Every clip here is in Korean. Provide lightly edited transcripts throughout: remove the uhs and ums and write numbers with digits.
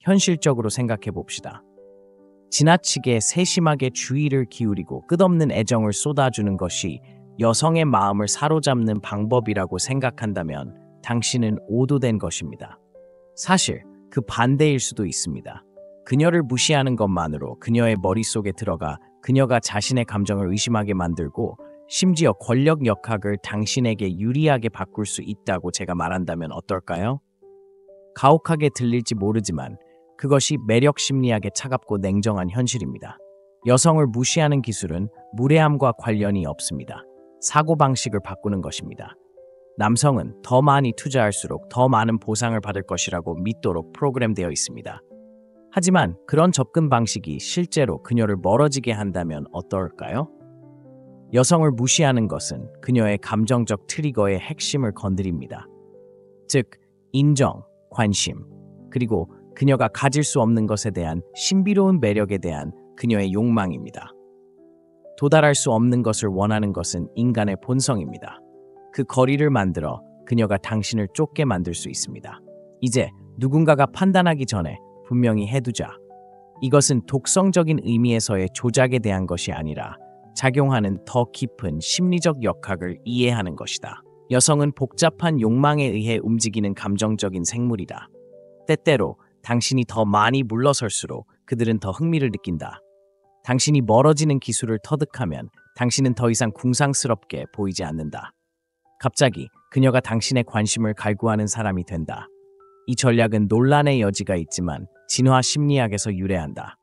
현실적으로 생각해 봅시다. 지나치게 세심하게 주의를 기울이고 끝없는 애정을 쏟아주는 것이 여성의 마음을 사로잡는 방법이라고 생각한다면 당신은 오도된 것입니다. 사실 그 반대일 수도 있습니다. 그녀를 무시하는 것만으로 그녀의 머릿속에 들어가 그녀가 자신의 감정을 의심하게 만들고 심지어 권력 역학을 당신에게 유리하게 바꿀 수 있다고 제가 말한다면 어떨까요? 가혹하게 들릴지 모르지만 그것이 매력 심리학의 차갑고 냉정한 현실입니다. 여성을 무시하는 기술은 무례함과 관련이 없습니다. 사고방식을 바꾸는 것입니다. 남성은 더 많이 투자할수록 더 많은 보상을 받을 것이라고 믿도록 프로그램되어 있습니다. 하지만 그런 접근 방식이 실제로 그녀를 멀어지게 한다면 어떨까요? 여성을 무시하는 것은 그녀의 감정적 트리거의 핵심을 건드립니다. 즉, 인정, 관심, 그리고 그녀가 가질 수 없는 것에 대한 신비로운 매력에 대한 그녀의 욕망입니다. 도달할 수 없는 것을 원하는 것은 인간의 본성입니다. 그 거리를 만들어 그녀가 당신을 쫓게 만들 수 있습니다. 이제 누군가가 판단하기 전에 분명히 해두자. 이것은 독성적인 의미에서의 조작에 대한 것이 아니라 작용하는 더 깊은 심리적 역학을 이해하는 것이다. 여성은 복잡한 욕망에 의해 움직이는 감정적인 생물이다. 때때로 당신이 더 많이 물러설수록 그들은 더 흥미를 느낀다. 당신이 멀어지는 기술을 터득하면 당신은 더 이상 궁상스럽게 보이지 않는다. 갑자기 그녀가 당신의 관심을 갈구하는 사람이 된다. 이 전략은 논란의 여지가 있지만 진화 심리학에서 유래한다.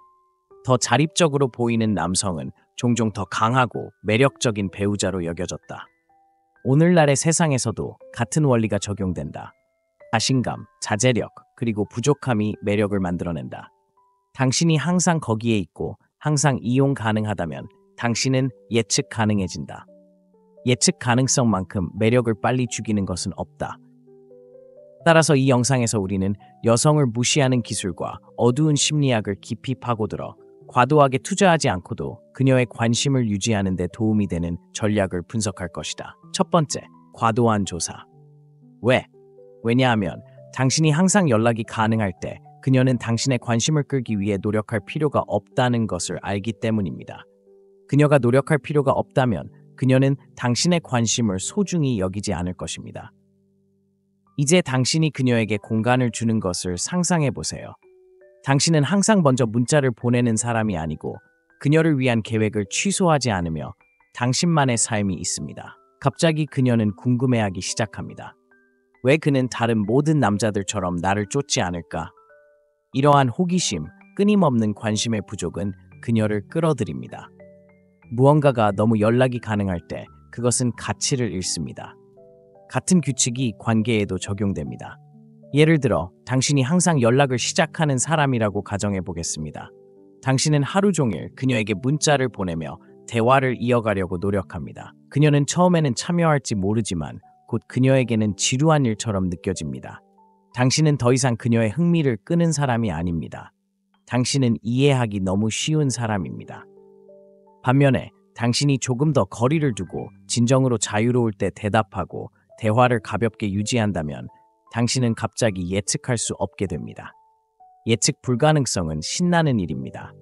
더 자립적으로 보이는 남성은 종종 더 강하고 매력적인 배우자로 여겨졌다. 오늘날의 세상에서도 같은 원리가 적용된다. 자신감, 자제력, 그리고 부족함이 매력을 만들어낸다. 당신이 항상 거기에 있고 항상 이용 가능하다면 당신은 예측 가능해진다. 예측 가능성만큼 매력을 빨리 죽이는 것은 없다. 따라서 이 영상에서 우리는 여성을 무시하는 기술과 어두운 심리학을 깊이 파고들어 과도하게 투자하지 않고도 그녀의 관심을 유지하는 데 도움이 되는 전략을 분석할 것이다. 첫 번째, 과도한 조사. 왜? 왜냐하면 당신이 항상 연락이 가능할 때 그녀는 당신의 관심을 끌기 위해 노력할 필요가 없다는 것을 알기 때문입니다. 그녀가 노력할 필요가 없다면 그녀는 당신의 관심을 소중히 여기지 않을 것입니다. 이제 당신이 그녀에게 공간을 주는 것을 상상해 보세요. 당신은 항상 먼저 문자를 보내는 사람이 아니고 그녀를 위한 계획을 취소하지 않으며 당신만의 삶이 있습니다. 갑자기 그녀는 궁금해하기 시작합니다. 왜 그는 다른 모든 남자들처럼 나를 쫓지 않을까? 이러한 호기심, 끊임없는 관심의 부족은 그녀를 끌어들입니다. 무언가가 너무 연락이 가능할 때 그것은 가치를 잃습니다. 같은 규칙이 관계에도 적용됩니다. 예를 들어 당신이 항상 연락을 시작하는 사람이라고 가정해 보겠습니다. 당신은 하루 종일 그녀에게 문자를 보내며 대화를 이어가려고 노력합니다. 그녀는 처음에는 참여할지 모르지만 곧 그녀에게는 지루한 일처럼 느껴집니다. 당신은 더 이상 그녀의 흥미를 끄는 사람이 아닙니다. 당신은 이해하기 너무 쉬운 사람입니다. 반면에 당신이 조금 더 거리를 두고 진정으로 자유로울 때 대답하고 대화를 가볍게 유지한다면 당신은 갑자기 예측할 수 없게 됩니다. 예측 불가능성은 신나는 일입니다.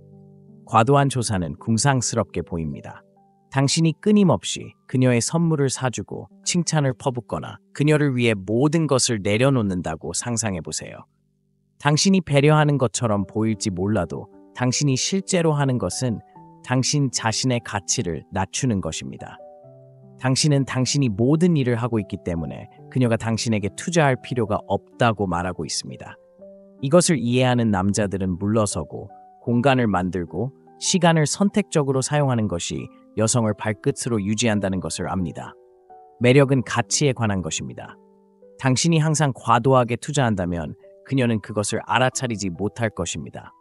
과도한 조사는 궁상스럽게 보입니다. 당신이 끊임없이 그녀의 선물을 사주고 칭찬을 퍼붓거나 그녀를 위해 모든 것을 내려놓는다고 상상해 보세요. 당신이 배려하는 것처럼 보일지 몰라도 당신이 실제로 하는 것은 당신 자신의 가치를 낮추는 것입니다. 당신은 당신이 모든 일을 하고 있기 때문에 그녀가 당신에게 투자할 필요가 없다고 말하고 있습니다. 이것을 이해하는 남자들은 물러서고 공간을 만들고 시간을 선택적으로 사용하는 것이 여성을 발끝으로 유지한다는 것을 압니다. 매력은 가치에 관한 것입니다. 당신이 항상 과도하게 투자한다면 그녀는 그것을 알아차리지 못할 것입니다.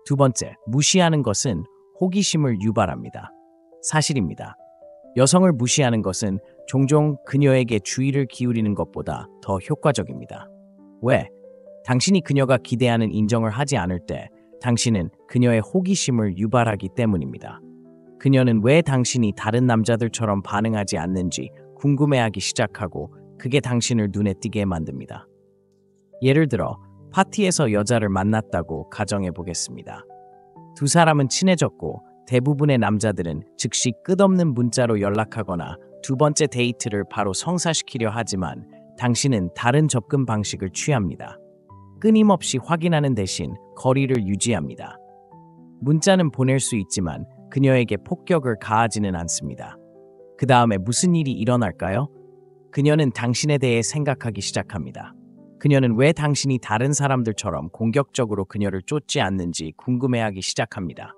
두 번째, 무시하는 것은 호기심을 유발합니다. 사실입니다. 여성을 무시하는 것은 종종 그녀에게 주의를 기울이는 것보다 더 효과적입니다. 왜? 당신이 그녀가 기대하는 인정을 하지 않을 때 당신은 그녀의 호기심을 유발하기 때문입니다. 그녀는 왜 당신이 다른 남자들처럼 반응하지 않는지 궁금해하기 시작하고 그게 당신을 눈에 띄게 만듭니다. 예를 들어 파티에서 여자를 만났다고 가정해 보겠습니다. 두 사람은 친해졌고 대부분의 남자들은 즉시 끝없는 문자로 연락하거나 두 번째 데이트를 바로 성사시키려 하지만 당신은 다른 접근 방식을 취합니다. 끊임없이 확인하는 대신 거리를 유지합니다. 문자는 보낼 수 있지만 그녀에게 폭격을 가하지는 않습니다. 그 다음에 무슨 일이 일어날까요? 그녀는 당신에 대해 생각하기 시작합니다. 그녀는 왜 당신이 다른 사람들처럼 공격적으로 그녀를 쫓지 않는지 궁금해하기 시작합니다.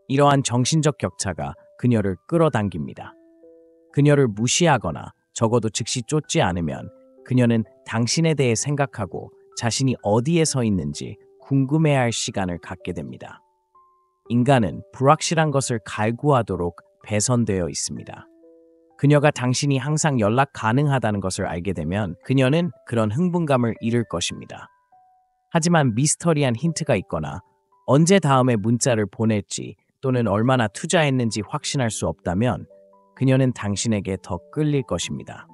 이러한 정신적 격차가 그녀를 끌어당깁니다. 그녀를 무시하거나 적어도 즉시 쫓지 않으면 그녀는 당신에 대해 생각하고 자신이 어디에 서 있는지 궁금해할 시간을 갖게 됩니다. 인간은 불확실한 것을 갈구하도록 배선되어 있습니다. 그녀가 당신이 항상 연락 가능하다는 것을 알게 되면 그녀는 그런 흥분감을 잃을 것입니다. 하지만 미스터리한 힌트가 있거나 언제 다음에 문자를 보낼지 또는 얼마나 투자했는지 확신할 수 없다면 그녀는 당신에게 더 끌릴 것입니다.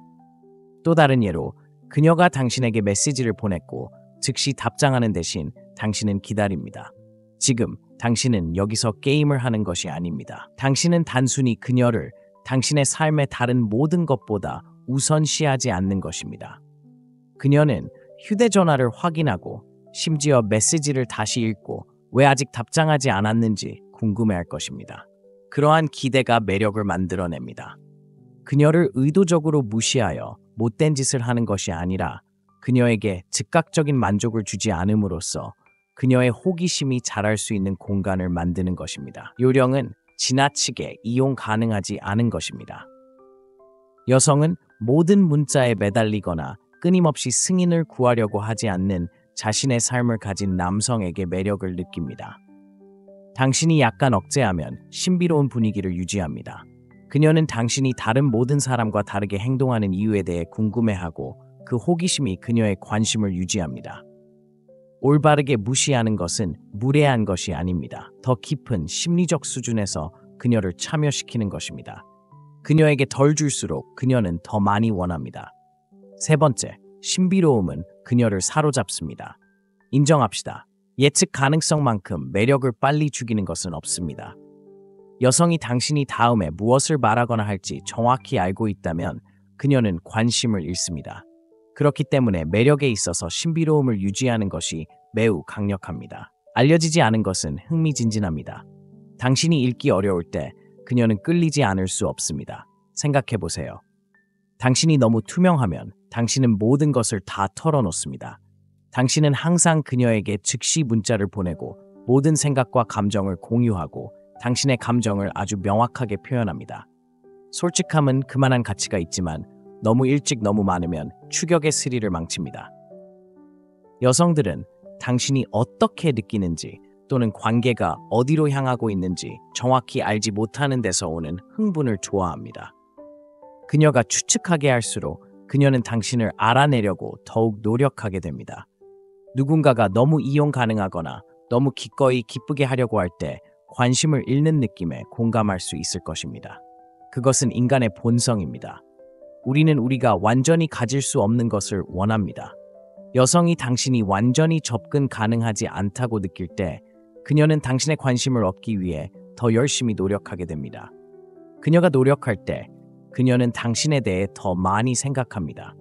또 다른 예로 그녀가 당신에게 메시지를 보냈고 즉시 답장하는 대신 당신은 기다립니다. 지금 당신은 여기서 게임을 하는 것이 아닙니다. 당신은 단순히 그녀를 당신의 삶의 다른 모든 것보다 우선시하지 않는 것입니다. 그녀는 휴대전화를 확인하고 심지어 메시지를 다시 읽고 왜 아직 답장하지 않았는지 궁금해할 것입니다. 그러한 기대가 매력을 만들어냅니다. 그녀를 의도적으로 무시하여 못된 짓을 하는 것이 아니라 그녀에게 즉각적인 만족을 주지 않음으로써 그녀의 호기심이 자랄 수 있는 공간을 만드는 것입니다. 요령은 지나치게 이용 가능하지 않은 것입니다. 여성은 모든 문자에 매달리거나 끊임없이 승인을 구하려고 하지 않는 자신의 삶을 가진 남성에게 매력을 느낍니다. 당신이 약간 억제하면 신비로운 분위기를 유지합니다. 그녀는 당신이 다른 모든 사람과 다르게 행동하는 이유에 대해 궁금해하고 그 호기심이 그녀의 관심을 유지합니다. 올바르게 무시하는 것은 무례한 것이 아닙니다. 더 깊은 심리적 수준에서 그녀를 참여시키는 것입니다. 그녀에게 덜 줄수록 그녀는 더 많이 원합니다. 세 번째, 신비로움은 그녀를 사로잡습니다. 인정합시다. 예측 가능성만큼 매력을 빨리 죽이는 것은 없습니다. 여성이 당신이 다음에 무엇을 말하거나 할지 정확히 알고 있다면 그녀는 관심을 잃습니다. 그렇기 때문에 매력에 있어서 신비로움을 유지하는 것이 매우 강력합니다. 알려지지 않은 것은 흥미진진합니다. 당신이 읽기 어려울 때 그녀는 끌리지 않을 수 없습니다. 생각해보세요. 당신이 너무 투명하면 당신은 모든 것을 다 털어놓습니다. 당신은 항상 그녀에게 즉시 문자를 보내고 모든 생각과 감정을 공유하고 당신의 감정을 아주 명확하게 표현합니다. 솔직함은 그만한 가치가 있지만 너무 일찍 너무 많으면 추격의 스릴을 망칩니다. 여성들은 당신이 어떻게 느끼는지 또는 관계가 어디로 향하고 있는지 정확히 알지 못하는 데서 오는 흥분을 좋아합니다. 그녀가 추측하게 할수록 그녀는 당신을 알아내려고 더욱 노력하게 됩니다. 누군가가 너무 이용 가능하거나 너무 기꺼이 기쁘게 하려고 할 때 관심을 잃는 느낌에 공감할 수 있을 것입니다. 그것은 인간의 본성입니다. 우리는 우리가 완전히 가질 수 없는 것을 원합니다. 여성이 당신이 완전히 접근 가능하지 않다고 느낄 때 그녀는 당신의 관심을 얻기 위해 더 열심히 노력하게 됩니다. 그녀가 노력할 때 그녀는 당신에 대해 더 많이 생각합니다.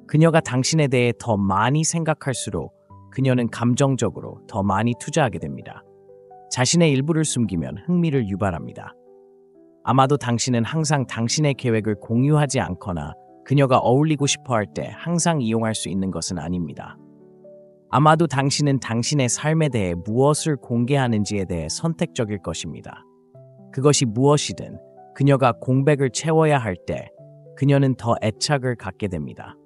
그녀가 당신에 대해 더 많이 생각할수록 그녀는 감정적으로 더 많이 투자하게 됩니다. 자신의 일부를 숨기면 흥미를 유발합니다. 아마도 당신은 항상 당신의 계획을 공유하지 않거나 그녀가 어울리고 싶어 할 때 항상 이용할 수 있는 것은 아닙니다. 아마도 당신은 당신의 삶에 대해 무엇을 공개하는지에 대해 선택적일 것입니다. 그것이 무엇이든 그녀가 공백을 채워야 할 때 그녀는 더 애착을 갖게 됩니다.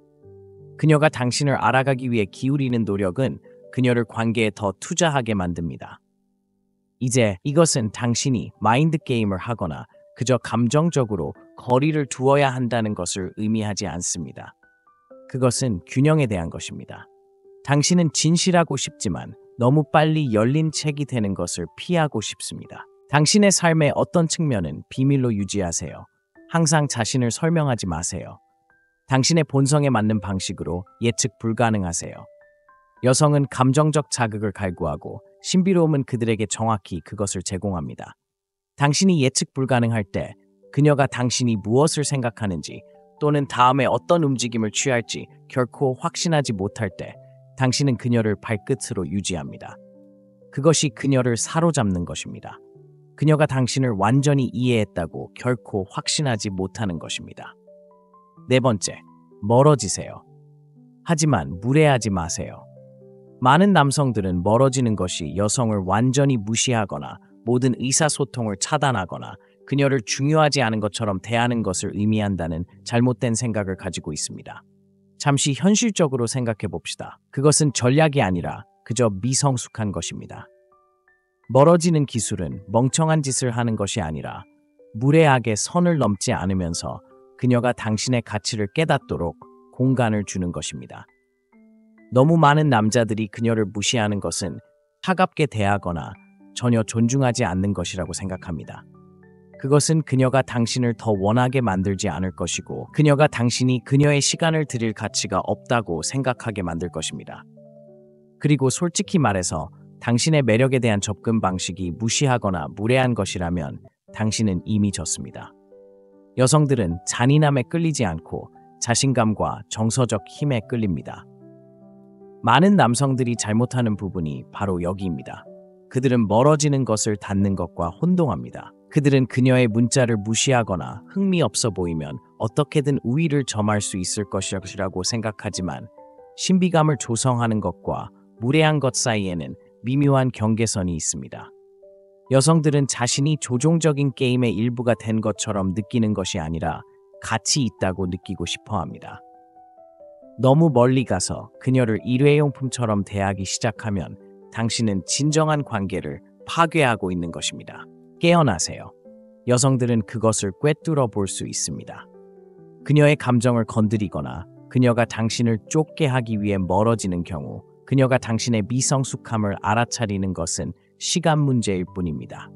그녀가 당신을 알아가기 위해 기울이는 노력은 그녀를 관계에 더 투자하게 만듭니다. 이제 이것은 당신이 마인드 게임을 하거나 그저 감정적으로 거리를 두어야 한다는 것을 의미하지 않습니다. 그것은 균형에 대한 것입니다. 당신은 진실하고 싶지만 너무 빨리 열린 책이 되는 것을 피하고 싶습니다. 당신의 삶의 어떤 측면은 비밀로 유지하세요. 항상 자신을 설명하지 마세요. 당신의 본성에 맞는 방식으로 예측 불가능하세요. 여성은 감정적 자극을 갈구하고 신비로움은 그들에게 정확히 그것을 제공합니다. 당신이 예측 불가능할 때 그녀가 당신이 무엇을 생각하는지 또는 다음에 어떤 움직임을 취할지 결코 확신하지 못할 때 당신은 그녀를 발끝으로 유지합니다. 그것이 그녀를 사로잡는 것입니다. 그녀가 당신을 완전히 이해했다고 결코 확신하지 못하는 것입니다. 네 번째, 멀어지세요. 하지만 무례하지 마세요. 많은 남성들은 멀어지는 것이 여성을 완전히 무시하거나 모든 의사소통을 차단하거나 그녀를 중요하지 않은 것처럼 대하는 것을 의미한다는 잘못된 생각을 가지고 있습니다. 잠시 현실적으로 생각해 봅시다. 그것은 전략이 아니라 그저 미성숙한 것입니다. 멀어지는 기술은 멍청한 짓을 하는 것이 아니라 무례하게 선을 넘지 않으면서 그녀가 당신의 가치를 깨닫도록 공간을 주는 것입니다. 너무 많은 남자들이 그녀를 무시하는 것은 차갑게 대하거나 전혀 존중하지 않는 것이라고 생각합니다. 그것은 그녀가 당신을 더 원하게 만들지 않을 것이고 그녀가 당신이 그녀의 시간을 들일 가치가 없다고 생각하게 만들 것입니다. 그리고 솔직히 말해서 당신의 매력에 대한 접근 방식이 무시하거나 무례한 것이라면 당신은 이미 졌습니다. 여성들은 잔인함에 끌리지 않고 자신감과 정서적 힘에 끌립니다. 많은 남성들이 잘못하는 부분이 바로 여기입니다. 그들은 멀어지는 것을 닫는 것과 혼동합니다. 그들은 그녀의 문자를 무시하거나 흥미없어 보이면 어떻게든 우위를 점할 수 있을 것이라고 생각하지만 신비감을 조성하는 것과 무례한 것 사이에는 미묘한 경계선이 있습니다. 여성들은 자신이 조종적인 게임의 일부가 된 것처럼 느끼는 것이 아니라 가치 있다고 느끼고 싶어 합니다. 너무 멀리 가서 그녀를 일회용품처럼 대하기 시작하면 당신은 진정한 관계를 파괴하고 있는 것입니다. 깨어나세요. 여성들은 그것을 꿰뚫어 볼 수 있습니다. 그녀의 감정을 건드리거나 그녀가 당신을 쫓게 하기 위해 멀어지는 경우 그녀가 당신의 미성숙함을 알아차리는 것은 시간 문제일 뿐입니다.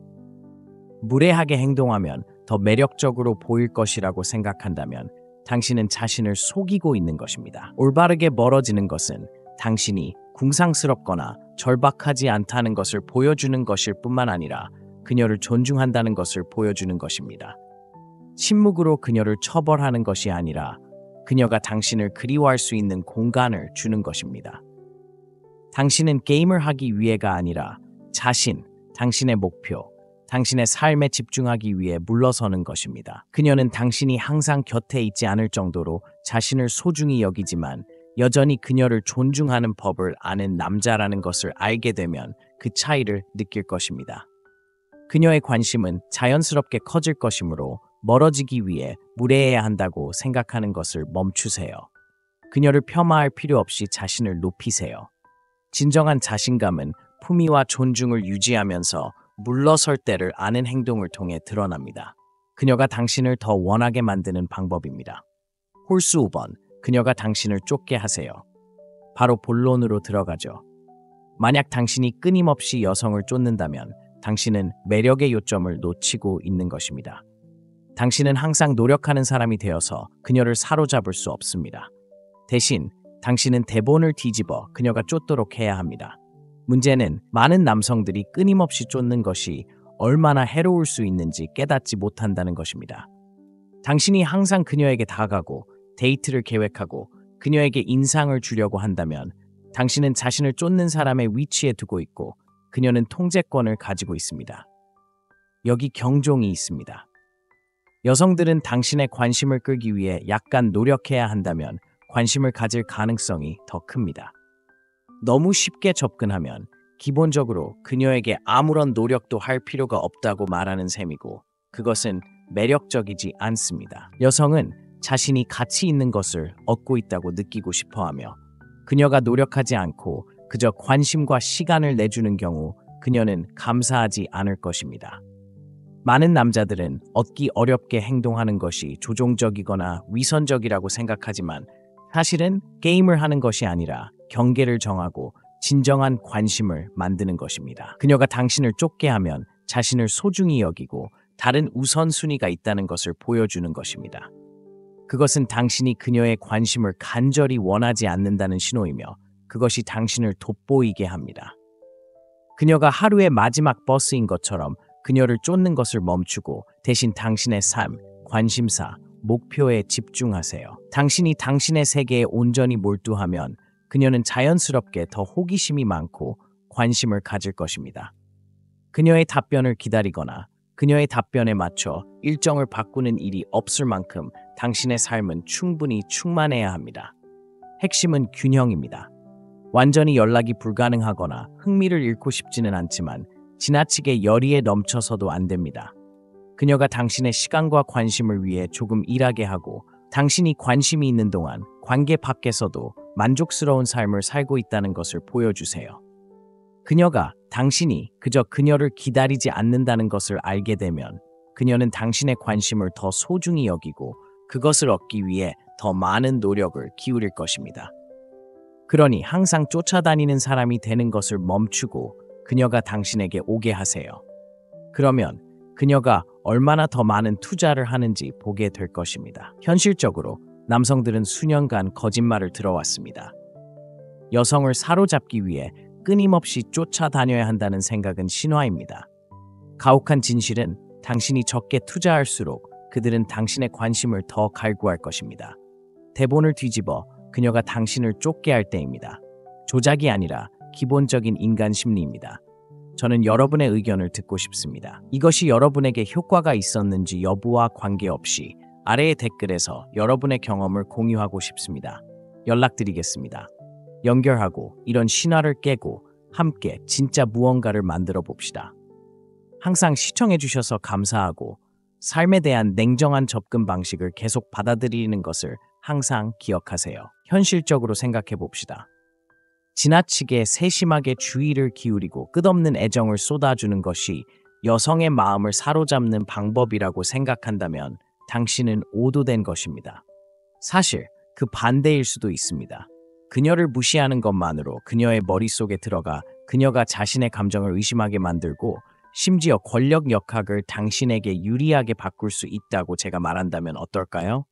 무례하게 행동하면 더 매력적으로 보일 것이라고 생각한다면 당신은 자신을 속이고 있는 것입니다. 올바르게 멀어지는 것은 당신이 궁상스럽거나 절박하지 않다는 것을 보여주는 것일 뿐만 아니라 그녀를 존중한다는 것을 보여주는 것입니다. 침묵으로 그녀를 처벌하는 것이 아니라 그녀가 당신을 그리워할 수 있는 공간을 주는 것입니다. 당신은 게임을 하기 위해가 아니라 당신의 목표, 당신의 삶에 집중하기 위해 물러서는 것입니다. 그녀는 당신이 항상 곁에 있지 않을 정도로 자신을 소중히 여기지만 여전히 그녀를 존중하는 법을 아는 남자라는 것을 알게 되면 그 차이를 느낄 것입니다. 그녀의 관심은 자연스럽게 커질 것이므로 멀어지기 위해 무례해야 한다고 생각하는 것을 멈추세요. 그녀를 폄하할 필요 없이 자신을 높이세요. 진정한 자신감은 품위와 존중을 유지하면서 물러설 때를 아는 행동을 통해 드러납니다. 그녀가 당신을 더 원하게 만드는 방법입니다. 홀수 5번, 그녀가 당신을 쫓게 하세요. 바로 본론으로 들어가죠. 만약 당신이 끊임없이 여성을 쫓는다면 당신은 매력의 요점을 놓치고 있는 것입니다. 당신은 항상 노력하는 사람이 되어서 그녀를 사로잡을 수 없습니다. 대신 당신은 대본을 뒤집어 그녀가 쫓도록 해야 합니다. 문제는 많은 남성들이 끊임없이 쫓는 것이 얼마나 해로울 수 있는지 깨닫지 못한다는 것입니다. 당신이 항상 그녀에게 다가가고 데이트를 계획하고 그녀에게 인상을 주려고 한다면 당신은 자신을 쫓는 사람의 위치에 두고 있고 그녀는 통제권을 가지고 있습니다. 여기 경종이 있습니다. 여성들은 당신의 관심을 끌기 위해 약간 노력해야 한다면 관심을 가질 가능성이 더 큽니다. 너무 쉽게 접근하면 기본적으로 그녀에게 아무런 노력도 할 필요가 없다고 말하는 셈이고 그것은 매력적이지 않습니다. 여성은 자신이 가치 있는 것을 얻고 있다고 느끼고 싶어하며 그녀가 노력하지 않고 그저 관심과 시간을 내주는 경우 그녀는 감사하지 않을 것입니다. 많은 남자들은 얻기 어렵게 행동하는 것이 조종적이거나 위선적이라고 생각하지만 사실은 게임을 하는 것이 아니라 경계를 정하고 진정한 관심을 만드는 것입니다. 그녀가 당신을 쫓게 하면 자신을 소중히 여기고 다른 우선순위가 있다는 것을 보여주는 것입니다. 그것은 당신이 그녀의 관심을 간절히 원하지 않는다는 신호이며 그것이 당신을 돋보이게 합니다. 그녀가 하루의 마지막 버스인 것처럼 그녀를 쫓는 것을 멈추고 대신 당신의 삶, 관심사, 목표에 집중하세요. 당신이 당신의 세계에 온전히 몰두하면 그녀는 자연스럽게 더 호기심이 많고 관심을 가질 것입니다. 그녀의 답변을 기다리거나 그녀의 답변에 맞춰 일정을 바꾸는 일이 없을 만큼 당신의 삶은 충분히 충만해야 합니다. 핵심은 균형입니다. 완전히 연락이 불가능하거나 흥미를 잃고 싶지는 않지만 지나치게 열의에 넘쳐서도 안 됩니다. 그녀가 당신의 시간과 관심을 위해 조금 일하게 하고 당신이 관심이 있는 동안 관계 밖에서도 만족스러운 삶을 살고 있다는 것을 보여주세요. 그녀가 당신이 그저 그녀를 기다리지 않는다는 것을 알게 되면 그녀는 당신의 관심을 더 소중히 여기고 그것을 얻기 위해 더 많은 노력을 기울일 것입니다. 그러니 항상 쫓아다니는 사람이 되는 것을 멈추고 그녀가 당신에게 오게 하세요. 그러면 그녀가 얼마나 더 많은 투자를 하는지 보게 될 것입니다. 현실적으로 남성들은 수년간 거짓말을 들어왔습니다. 여성을 사로잡기 위해 끊임없이 쫓아다녀야 한다는 생각은 신화입니다. 가혹한 진실은 당신이 적게 투자할수록 그들은 당신의 관심을 더 갈구할 것입니다. 대본을 뒤집어 그녀가 당신을 쫓게 할 때입니다. 조작이 아니라 기본적인 인간 심리입니다. 저는 여러분의 의견을 듣고 싶습니다. 이것이 여러분에게 효과가 있었는지 여부와 관계없이 아래의 댓글에서 여러분의 경험을 공유하고 싶습니다. 연락드리겠습니다. 연결하고 이런 신화를 깨고 함께 진짜 무언가를 만들어 봅시다. 항상 시청해 주셔서 감사하고 삶에 대한 냉정한 접근 방식을 계속 받아들이는 것을 항상 기억하세요. 현실적으로 생각해 봅시다. 지나치게 세심하게 주의를 기울이고 끝없는 애정을 쏟아주는 것이 여성의 마음을 사로잡는 방법이라고 생각한다면 당신은 오도된 것입니다. 사실 그 반대일 수도 있습니다. 그녀를 무시하는 것만으로 그녀의 머릿속에 들어가 그녀가 자신의 감정을 의심하게 만들고 심지어 권력 역학을 당신에게 유리하게 바꿀 수 있다고 제가 말한다면 어떨까요?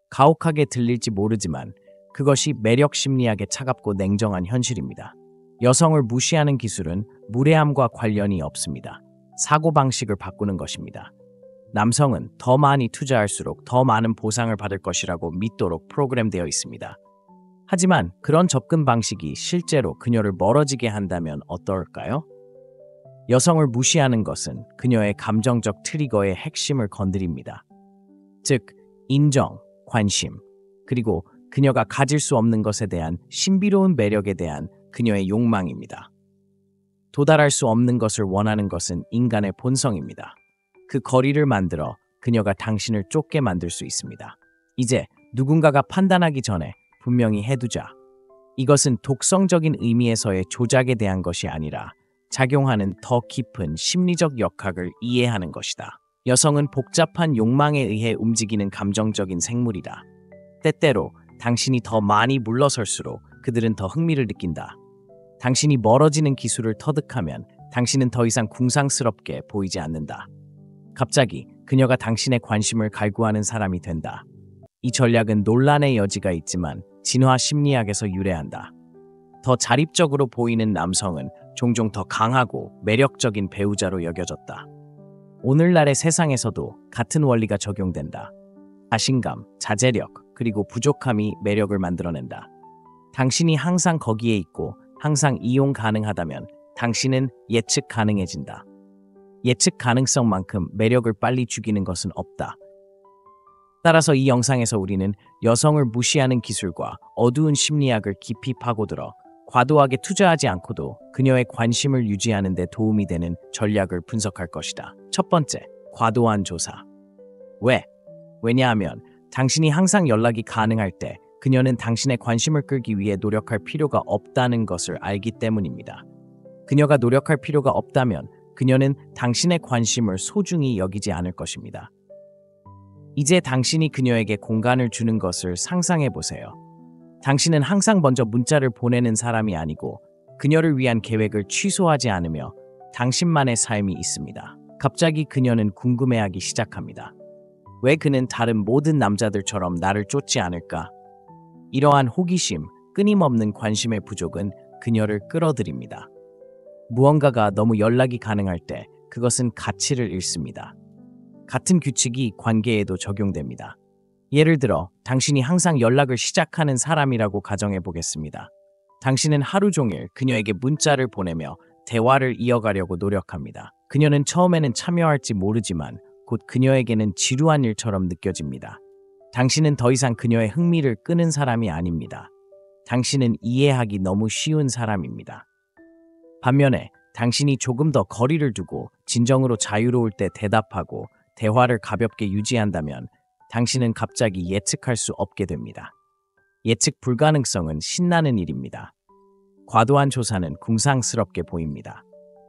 가혹하게 들릴지 모르지만 그것이 매력 심리학의 차갑고 냉정한 현실입니다. 여성을 무시하는 기술은 무례함과 관련이 없습니다. 사고방식을 바꾸는 것입니다. 남성은 더 많이 투자할수록 더 많은 보상을 받을 것이라고 믿도록 프로그램되어 있습니다. 하지만 그런 접근 방식이 실제로 그녀를 멀어지게 한다면 어떨까요? 여성을 무시하는 것은 그녀의 감정적 트리거의 핵심을 건드립니다. 즉, 인정, 관심, 그리고 그녀가 가질 수 없는 것에 대한 신비로운 매력에 대한 그녀의 욕망입니다. 도달할 수 없는 것을 원하는 것은 인간의 본성입니다. 그 거리를 만들어 그녀가 당신을 쫓게 만들 수 있습니다. 이제 누군가가 판단하기 전에 분명히 해두자. 이것은 독성적인 의미에서의 조작에 대한 것이 아니라 작용하는 더 깊은 심리적 역학을 이해하는 것이다. 여성은 복잡한 욕망에 의해 움직이는 감정적인 생물이다. 때때로 당신이 더 많이 물러설수록 그들은 더 흥미를 느낀다. 당신이 멀어지는 기술을 터득하면 당신은 더 이상 궁상스럽게 보이지 않는다. 갑자기 그녀가 당신의 관심을 갈구하는 사람이 된다. 이 전략은 논란의 여지가 있지만 진화 심리학에서 유래한다. 더 자립적으로 보이는 남성은 종종 더 강하고 매력적인 배우자로 여겨졌다. 오늘날의 세상에서도 같은 원리가 적용된다. 자신감, 자제력, 그리고 부족함이 매력을 만들어낸다. 당신이 항상 거기에 있고 항상 이용 가능하다면 당신은 예측 가능해진다. 예측 가능성만큼 매력을 빨리 죽이는 것은 없다. 따라서 이 영상에서 우리는 여성을 무시하는 기술과 어두운 심리학을 깊이 파고들어 과도하게 투자하지 않고도 그녀의 관심을 유지하는 데 도움이 되는 전략을 분석할 것이다. 첫 번째, 과도한 조사. 왜? 왜냐하면 당신이 항상 연락이 가능할 때 그녀는 당신의 관심을 끌기 위해 노력할 필요가 없다는 것을 알기 때문입니다. 그녀가 노력할 필요가 없다면 그녀는 당신의 관심을 소중히 여기지 않을 것입니다. 이제 당신이 그녀에게 공간을 주는 것을 상상해 보세요. 당신은 항상 먼저 문자를 보내는 사람이 아니고 그녀를 위한 계획을 취소하지 않으며 당신만의 삶이 있습니다. 갑자기 그녀는 궁금해하기 시작합니다. 왜 그는 다른 모든 남자들처럼 나를 쫓지 않을까? 이러한 호기심, 끊임없는 관심의 부족은 그녀를 끌어들입니다. 무언가가 너무 연락이 가능할 때 그것은 가치를 잃습니다. 같은 규칙이 관계에도 적용됩니다. 예를 들어 당신이 항상 연락을 시작하는 사람이라고 가정해 보겠습니다. 당신은 하루 종일 그녀에게 문자를 보내며 대화를 이어가려고 노력합니다. 그녀는 처음에는 참여할지 모르지만 곧 그녀에게는 지루한 일처럼 느껴집니다. 당신은 더 이상 그녀의 흥미를 끄는 사람이 아닙니다. 당신은 이해하기 너무 쉬운 사람입니다. 반면에 당신이 조금 더 거리를 두고 진정으로 자유로울 때 대답하고 대화를 가볍게 유지한다면 당신은 갑자기 예측할 수 없게 됩니다. 예측 불가능성은 신나는 일입니다. 과도한 조사는 궁상스럽게 보입니다.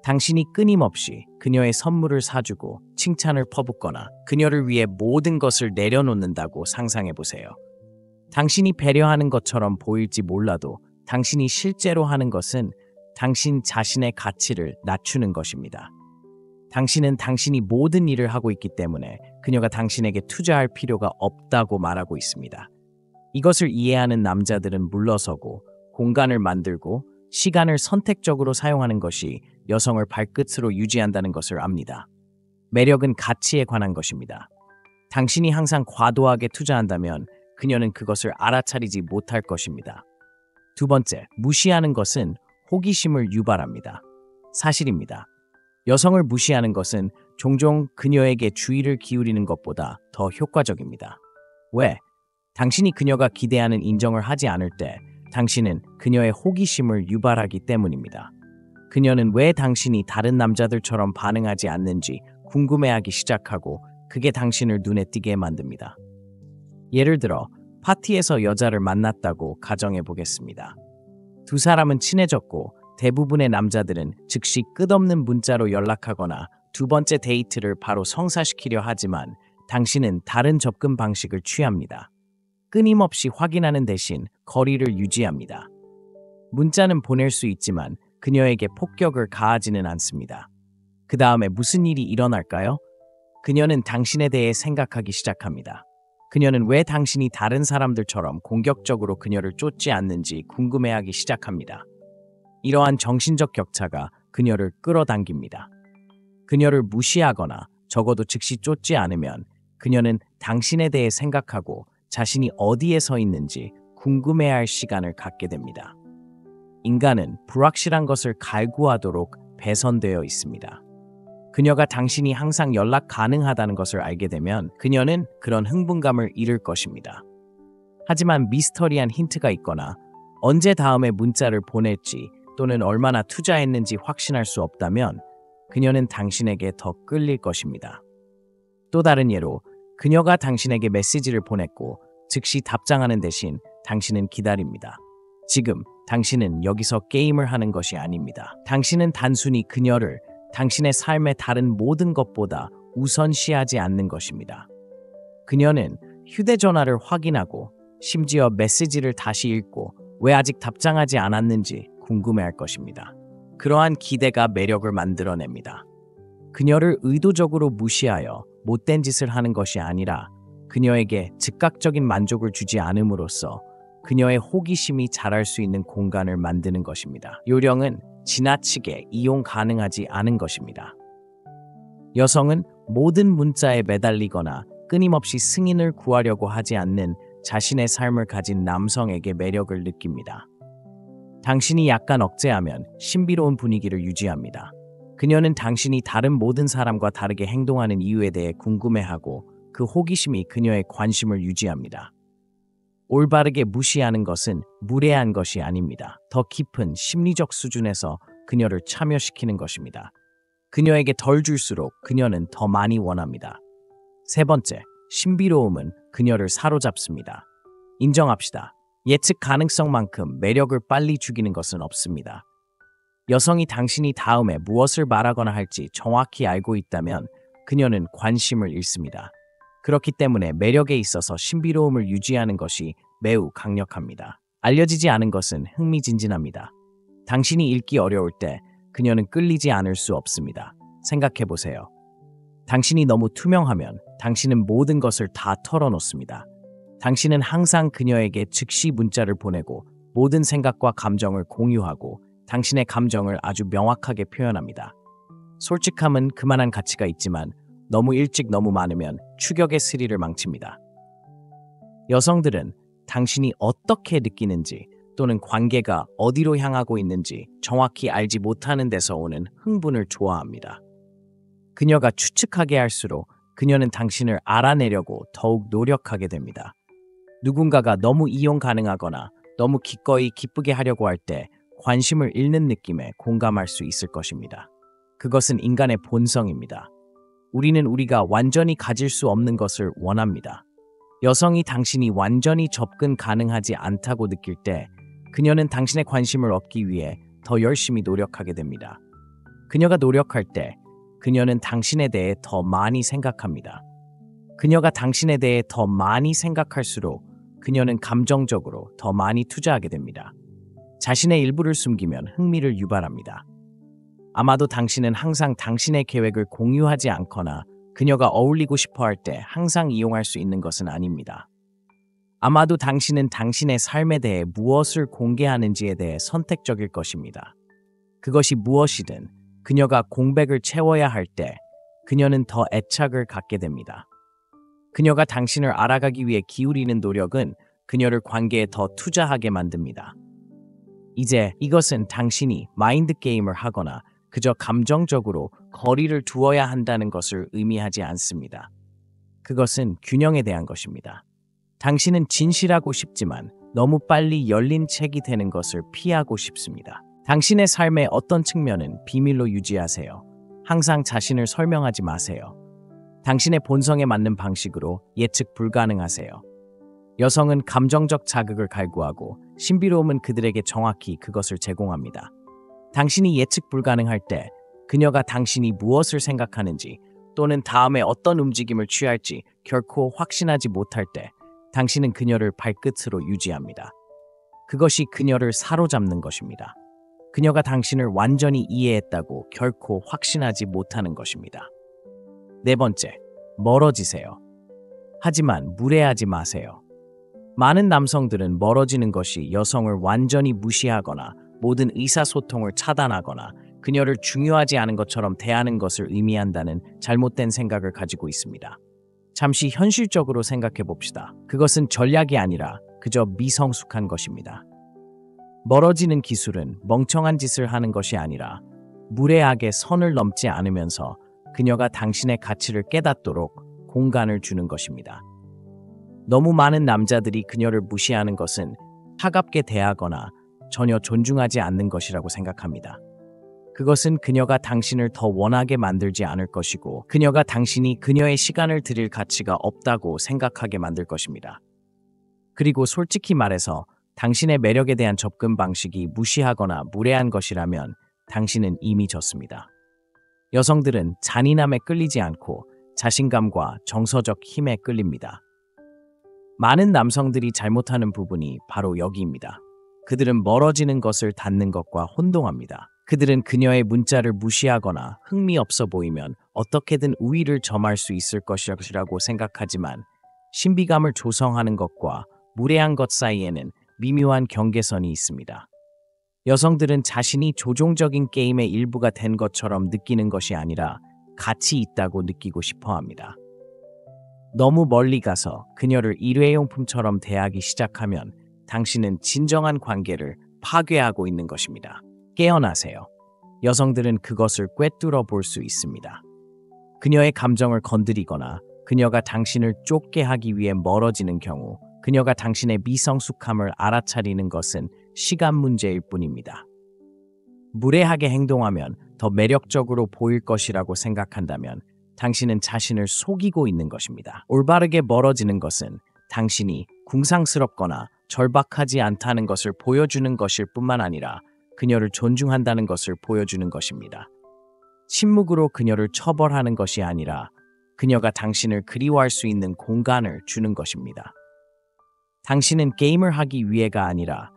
당신이 끊임없이 그녀의 선물을 사주고 칭찬을 퍼붓거나 그녀를 위해 모든 것을 내려놓는다고 상상해 보세요. 당신이 배려하는 것처럼 보일지 몰라도 당신이 실제로 하는 것은 당신 자신의 가치를 낮추는 것입니다. 당신은 당신이 모든 일을 하고 있기 때문에 그녀가 당신에게 투자할 필요가 없다고 말하고 있습니다. 이것을 이해하는 남자들은 물러서고 공간을 만들고 시간을 선택적으로 사용하는 것이 여성을 발끝으로 유지한다는 것을 압니다. 매력은 가치에 관한 것입니다. 당신이 항상 과도하게 투자한다면 그녀는 그것을 알아차리지 못할 것입니다. 두 번째, 무시하는 것은 호기심을 유발합니다. 사실입니다. 여성을 무시하는 것은 종종 그녀에게 주의를 기울이는 것보다 더 효과적입니다. 왜? 당신이 그녀가 기대하는 인정을 하지 않을 때 당신은 그녀의 호기심을 유발하기 때문입니다. 그녀는 왜 당신이 다른 남자들처럼 반응하지 않는지 궁금해하기 시작하고 그게 당신을 눈에 띄게 만듭니다. 예를 들어 파티에서 여자를 만났다고 가정해 보겠습니다. 두 사람은 친해졌고 대부분의 남자들은 즉시 끝없는 문자로 연락하거나 두 번째 데이트를 바로 성사시키려 하지만 당신은 다른 접근 방식을 취합니다. 끊임없이 확인하는 대신 거리를 유지합니다. 문자는 보낼 수 있지만 그녀에게 폭격을 가하지는 않습니다. 그 다음에 무슨 일이 일어날까요? 그녀는 당신에 대해 생각하기 시작합니다. 그녀는 왜 당신이 다른 사람들처럼 공격적으로 그녀를 쫓지 않는지 궁금해하기 시작합니다. 이러한 정신적 격차가 그녀를 끌어당깁니다. 그녀를 무시하거나 적어도 즉시 쫓지 않으면 그녀는 당신에 대해 생각하고 자신이 어디에 서 있는지 궁금해할 시간을 갖게 됩니다. 인간은 불확실한 것을 갈구하도록 배선되어 있습니다. 그녀가 당신이 항상 연락 가능하다는 것을 알게 되면 그녀는 그런 흥분감을 잃을 것입니다. 하지만 미스터리한 힌트가 있거나 언제 다음에 문자를 보낼지 또는 얼마나 투자했는지 확신할 수 없다면 그녀는 당신에게 더 끌릴 것입니다. 또 다른 예로 그녀가 당신에게 메시지를 보냈고 즉시 답장하는 대신 당신은 기다립니다. 지금 당신은 여기서 게임을 하는 것이 아닙니다. 당신은 단순히 그녀를 당신의 삶의 다른 모든 것보다 우선시하지 않는 것입니다. 그녀는 휴대전화를 확인하고 심지어 메시지를 다시 읽고 왜 아직 답장하지 않았는지 궁금해할 것입니다. 그러한 기대가 매력을 만들어냅니다. 그녀를 의도적으로 무시하여 못된 짓을 하는 것이 아니라 그녀에게 즉각적인 만족을 주지 않음으로써 그녀의 호기심이 자랄 수 있는 공간을 만드는 것입니다. 요령은 지나치게 이용 가능하지 않은 것입니다. 여성은 모든 문자에 매달리거나 끊임없이 승인을 구하려고 하지 않는 자신의 삶을 가진 남성에게 매력을 느낍니다. 당신이 약간 억제하면 신비로운 분위기를 유지합니다. 그녀는 당신이 다른 모든 사람과 다르게 행동하는 이유에 대해 궁금해하고 그 호기심이 그녀의 관심을 유지합니다. 올바르게 무시하는 것은 무례한 것이 아닙니다. 더 깊은 심리적 수준에서 그녀를 참여시키는 것입니다. 그녀에게 덜 줄수록 그녀는 더 많이 원합니다. 세 번째, 신비로움은 그녀를 사로잡습니다. 인정합시다. 예측 가능성만큼 매력을 빨리 죽이는 것은 없습니다. 여성이 당신이 다음에 무엇을 말하거나 할지 정확히 알고 있다면 그녀는 관심을 잃습니다. 그렇기 때문에 매력에 있어서 신비로움을 유지하는 것이 매우 강력합니다. 알려지지 않은 것은 흥미진진합니다. 당신이 읽기 어려울 때 그녀는 끌리지 않을 수 없습니다. 생각해 보세요. 당신이 너무 투명하면 당신은 모든 것을 다 털어놓습니다. 당신은 항상 그녀에게 즉시 문자를 보내고 모든 생각과 감정을 공유하고 당신의 감정을 아주 명확하게 표현합니다. 솔직함은 그만한 가치가 있지만 너무 일찍 너무 많으면 추격의 스릴을 망칩니다. 여성들은 당신이 어떻게 느끼는지 또는 관계가 어디로 향하고 있는지 정확히 알지 못하는 데서 오는 흥분을 좋아합니다. 그녀가 추측하게 할수록 그녀는 당신을 알아내려고 더욱 노력하게 됩니다. 누군가가 너무 이용 가능하거나 너무 기꺼이 기쁘게 하려고 할 때 관심을 잃는 느낌에 공감할 수 있을 것입니다. 그것은 인간의 본성입니다. 우리는 우리가 완전히 가질 수 없는 것을 원합니다. 여성이 당신이 완전히 접근 가능하지 않다고 느낄 때 그녀는 당신의 관심을 얻기 위해 더 열심히 노력하게 됩니다. 그녀가 노력할 때 그녀는 당신에 대해 더 많이 생각합니다. 그녀가 당신에 대해 더 많이 생각할수록 그녀는 감정적으로 더 많이 투자하게 됩니다. 자신의 일부를 숨기면 흥미를 유발합니다. 아마도 당신은 항상 당신의 계획을 공유하지 않거나 그녀가 어울리고 싶어 할 때 항상 이용할 수 있는 것은 아닙니다. 아마도 당신은 당신의 삶에 대해 무엇을 공개하는지에 대해 선택적일 것입니다. 그것이 무엇이든 그녀가 공백을 채워야 할 때 그녀는 더 애착을 갖게 됩니다. 그녀가 당신을 알아가기 위해 기울이는 노력은 그녀를 관계에 더 투자하게 만듭니다. 이제 이것은 당신이 마인드 게임을 하거나 그저 감정적으로 거리를 두어야 한다는 것을 의미하지 않습니다. 그것은 균형에 대한 것입니다. 당신은 진실하고 싶지만 너무 빨리 열린 책이 되는 것을 피하고 싶습니다. 당신의 삶의 어떤 측면은 비밀로 유지하세요. 항상 자신을 설명하지 마세요. 당신의 본성에 맞는 방식으로 예측 불가능하세요. 여성은 감정적 자극을 갈구하고 신비로움은 그들에게 정확히 그것을 제공합니다. 당신이 예측 불가능할 때 그녀가 당신이 무엇을 생각하는지 또는 다음에 어떤 움직임을 취할지 결코 확신하지 못할 때 당신은 그녀를 발끝으로 유지합니다. 그것이 그녀를 사로잡는 것입니다. 그녀가 당신을 완전히 이해했다고 결코 확신하지 못하는 것입니다. 네 번째, 멀어지세요. 하지만 무례하지 마세요. 많은 남성들은 멀어지는 것이 여성을 완전히 무시하거나 모든 의사소통을 차단하거나 그녀를 중요하지 않은 것처럼 대하는 것을 의미한다는 잘못된 생각을 가지고 있습니다. 잠시 현실적으로 생각해 봅시다. 그것은 전략이 아니라 그저 미성숙한 것입니다. 멀어지는 기술은 멍청한 짓을 하는 것이 아니라 무례하게 선을 넘지 않으면서 그녀가 당신의 가치를 깨닫도록 공간을 주는 것입니다. 너무 많은 남자들이 그녀를 무시하는 것은 차갑게 대하거나 전혀 존중하지 않는 것이라고 생각합니다. 그것은 그녀가 당신을 더 원하게 만들지 않을 것이고 그녀가 당신이 그녀의 시간을 들일 가치가 없다고 생각하게 만들 것입니다. 그리고 솔직히 말해서 당신의 매력에 대한 접근 방식이 무시하거나 무례한 것이라면 당신은 이미 졌습니다. 여성들은 잔인함에 끌리지 않고 자신감과 정서적 힘에 끌립니다. 많은 남성들이 잘못하는 부분이 바로 여기입니다. 그들은 멀어지는 것을 닫는 것과 혼동합니다. 그들은 그녀의 문자를 무시하거나 흥미없어 보이면 어떻게든 우위를 점할 수 있을 것이라고 생각하지만 신비감을 조성하는 것과 무례한 것 사이에는 미묘한 경계선이 있습니다. 여성들은 자신이 조종적인 게임의 일부가 된 것처럼 느끼는 것이 아니라 가치 있다고 느끼고 싶어 합니다. 너무 멀리 가서 그녀를 일회용품처럼 대하기 시작하면 당신은 진정한 관계를 파괴하고 있는 것입니다. 깨어나세요. 여성들은 그것을 꿰뚫어 볼 수 있습니다. 그녀의 감정을 건드리거나 그녀가 당신을 쫓게 하기 위해 멀어지는 경우 그녀가 당신의 미성숙함을 알아차리는 것은 시간 문제일 뿐입니다. 무례하게 행동하면 더 매력적으로 보일 것이라고 생각한다면 당신은 자신을 속이고 있는 것입니다. 올바르게 멀어지는 것은 당신이 궁상스럽거나 절박하지 않다는 것을 보여주는 것일 뿐만 아니라 그녀를 존중한다는 것을 보여주는 것입니다. 침묵으로 그녀를 처벌하는 것이 아니라 그녀가 당신을 그리워할 수 있는 공간을 주는 것입니다. 당신은 게임을 하기 위해가 아니라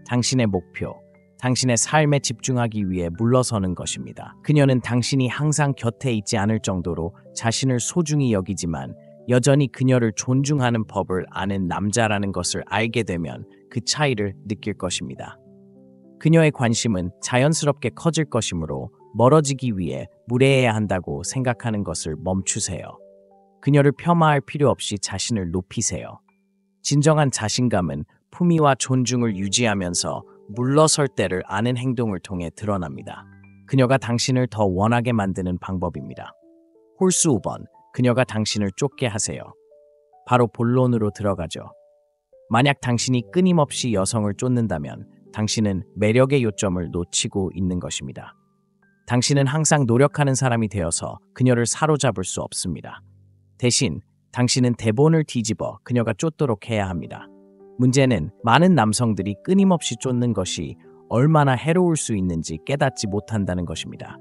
당신의 목표, 당신의 삶에 집중하기 위해 물러서는 것입니다. 그녀는 당신이 항상 곁에 있지 않을 정도로 자신을 소중히 여기지만 여전히 그녀를 존중하는 법을 아는 남자라는 것을 알게 되면 그 차이를 느낄 것입니다. 그녀의 관심은 자연스럽게 커질 것이므로 멀어지기 위해 무례해야 한다고 생각하는 것을 멈추세요. 그녀를 폄하할 필요 없이 자신을 높이세요. 진정한 자신감은 품위와 존중을 유지하면서 물러설 때를 아는 행동을 통해 드러납니다. 그녀가 당신을 더 원하게 만드는 방법입니다. 홀수 5번, 그녀가 당신을 쫓게 하세요. 바로 본론으로 들어가죠. 만약 당신이 끊임없이 여성을 쫓는다면 당신은 매력의 요점을 놓치고 있는 것입니다. 당신은 항상 노력하는 사람이 되어서 그녀를 사로잡을 수 없습니다. 대신 당신은 대본을 뒤집어 그녀가 쫓도록 해야 합니다. 문제는 많은 남성들이 끊임없이 쫓는 것이 얼마나 해로울 수 있는지 깨닫지 못한다는 것입니다.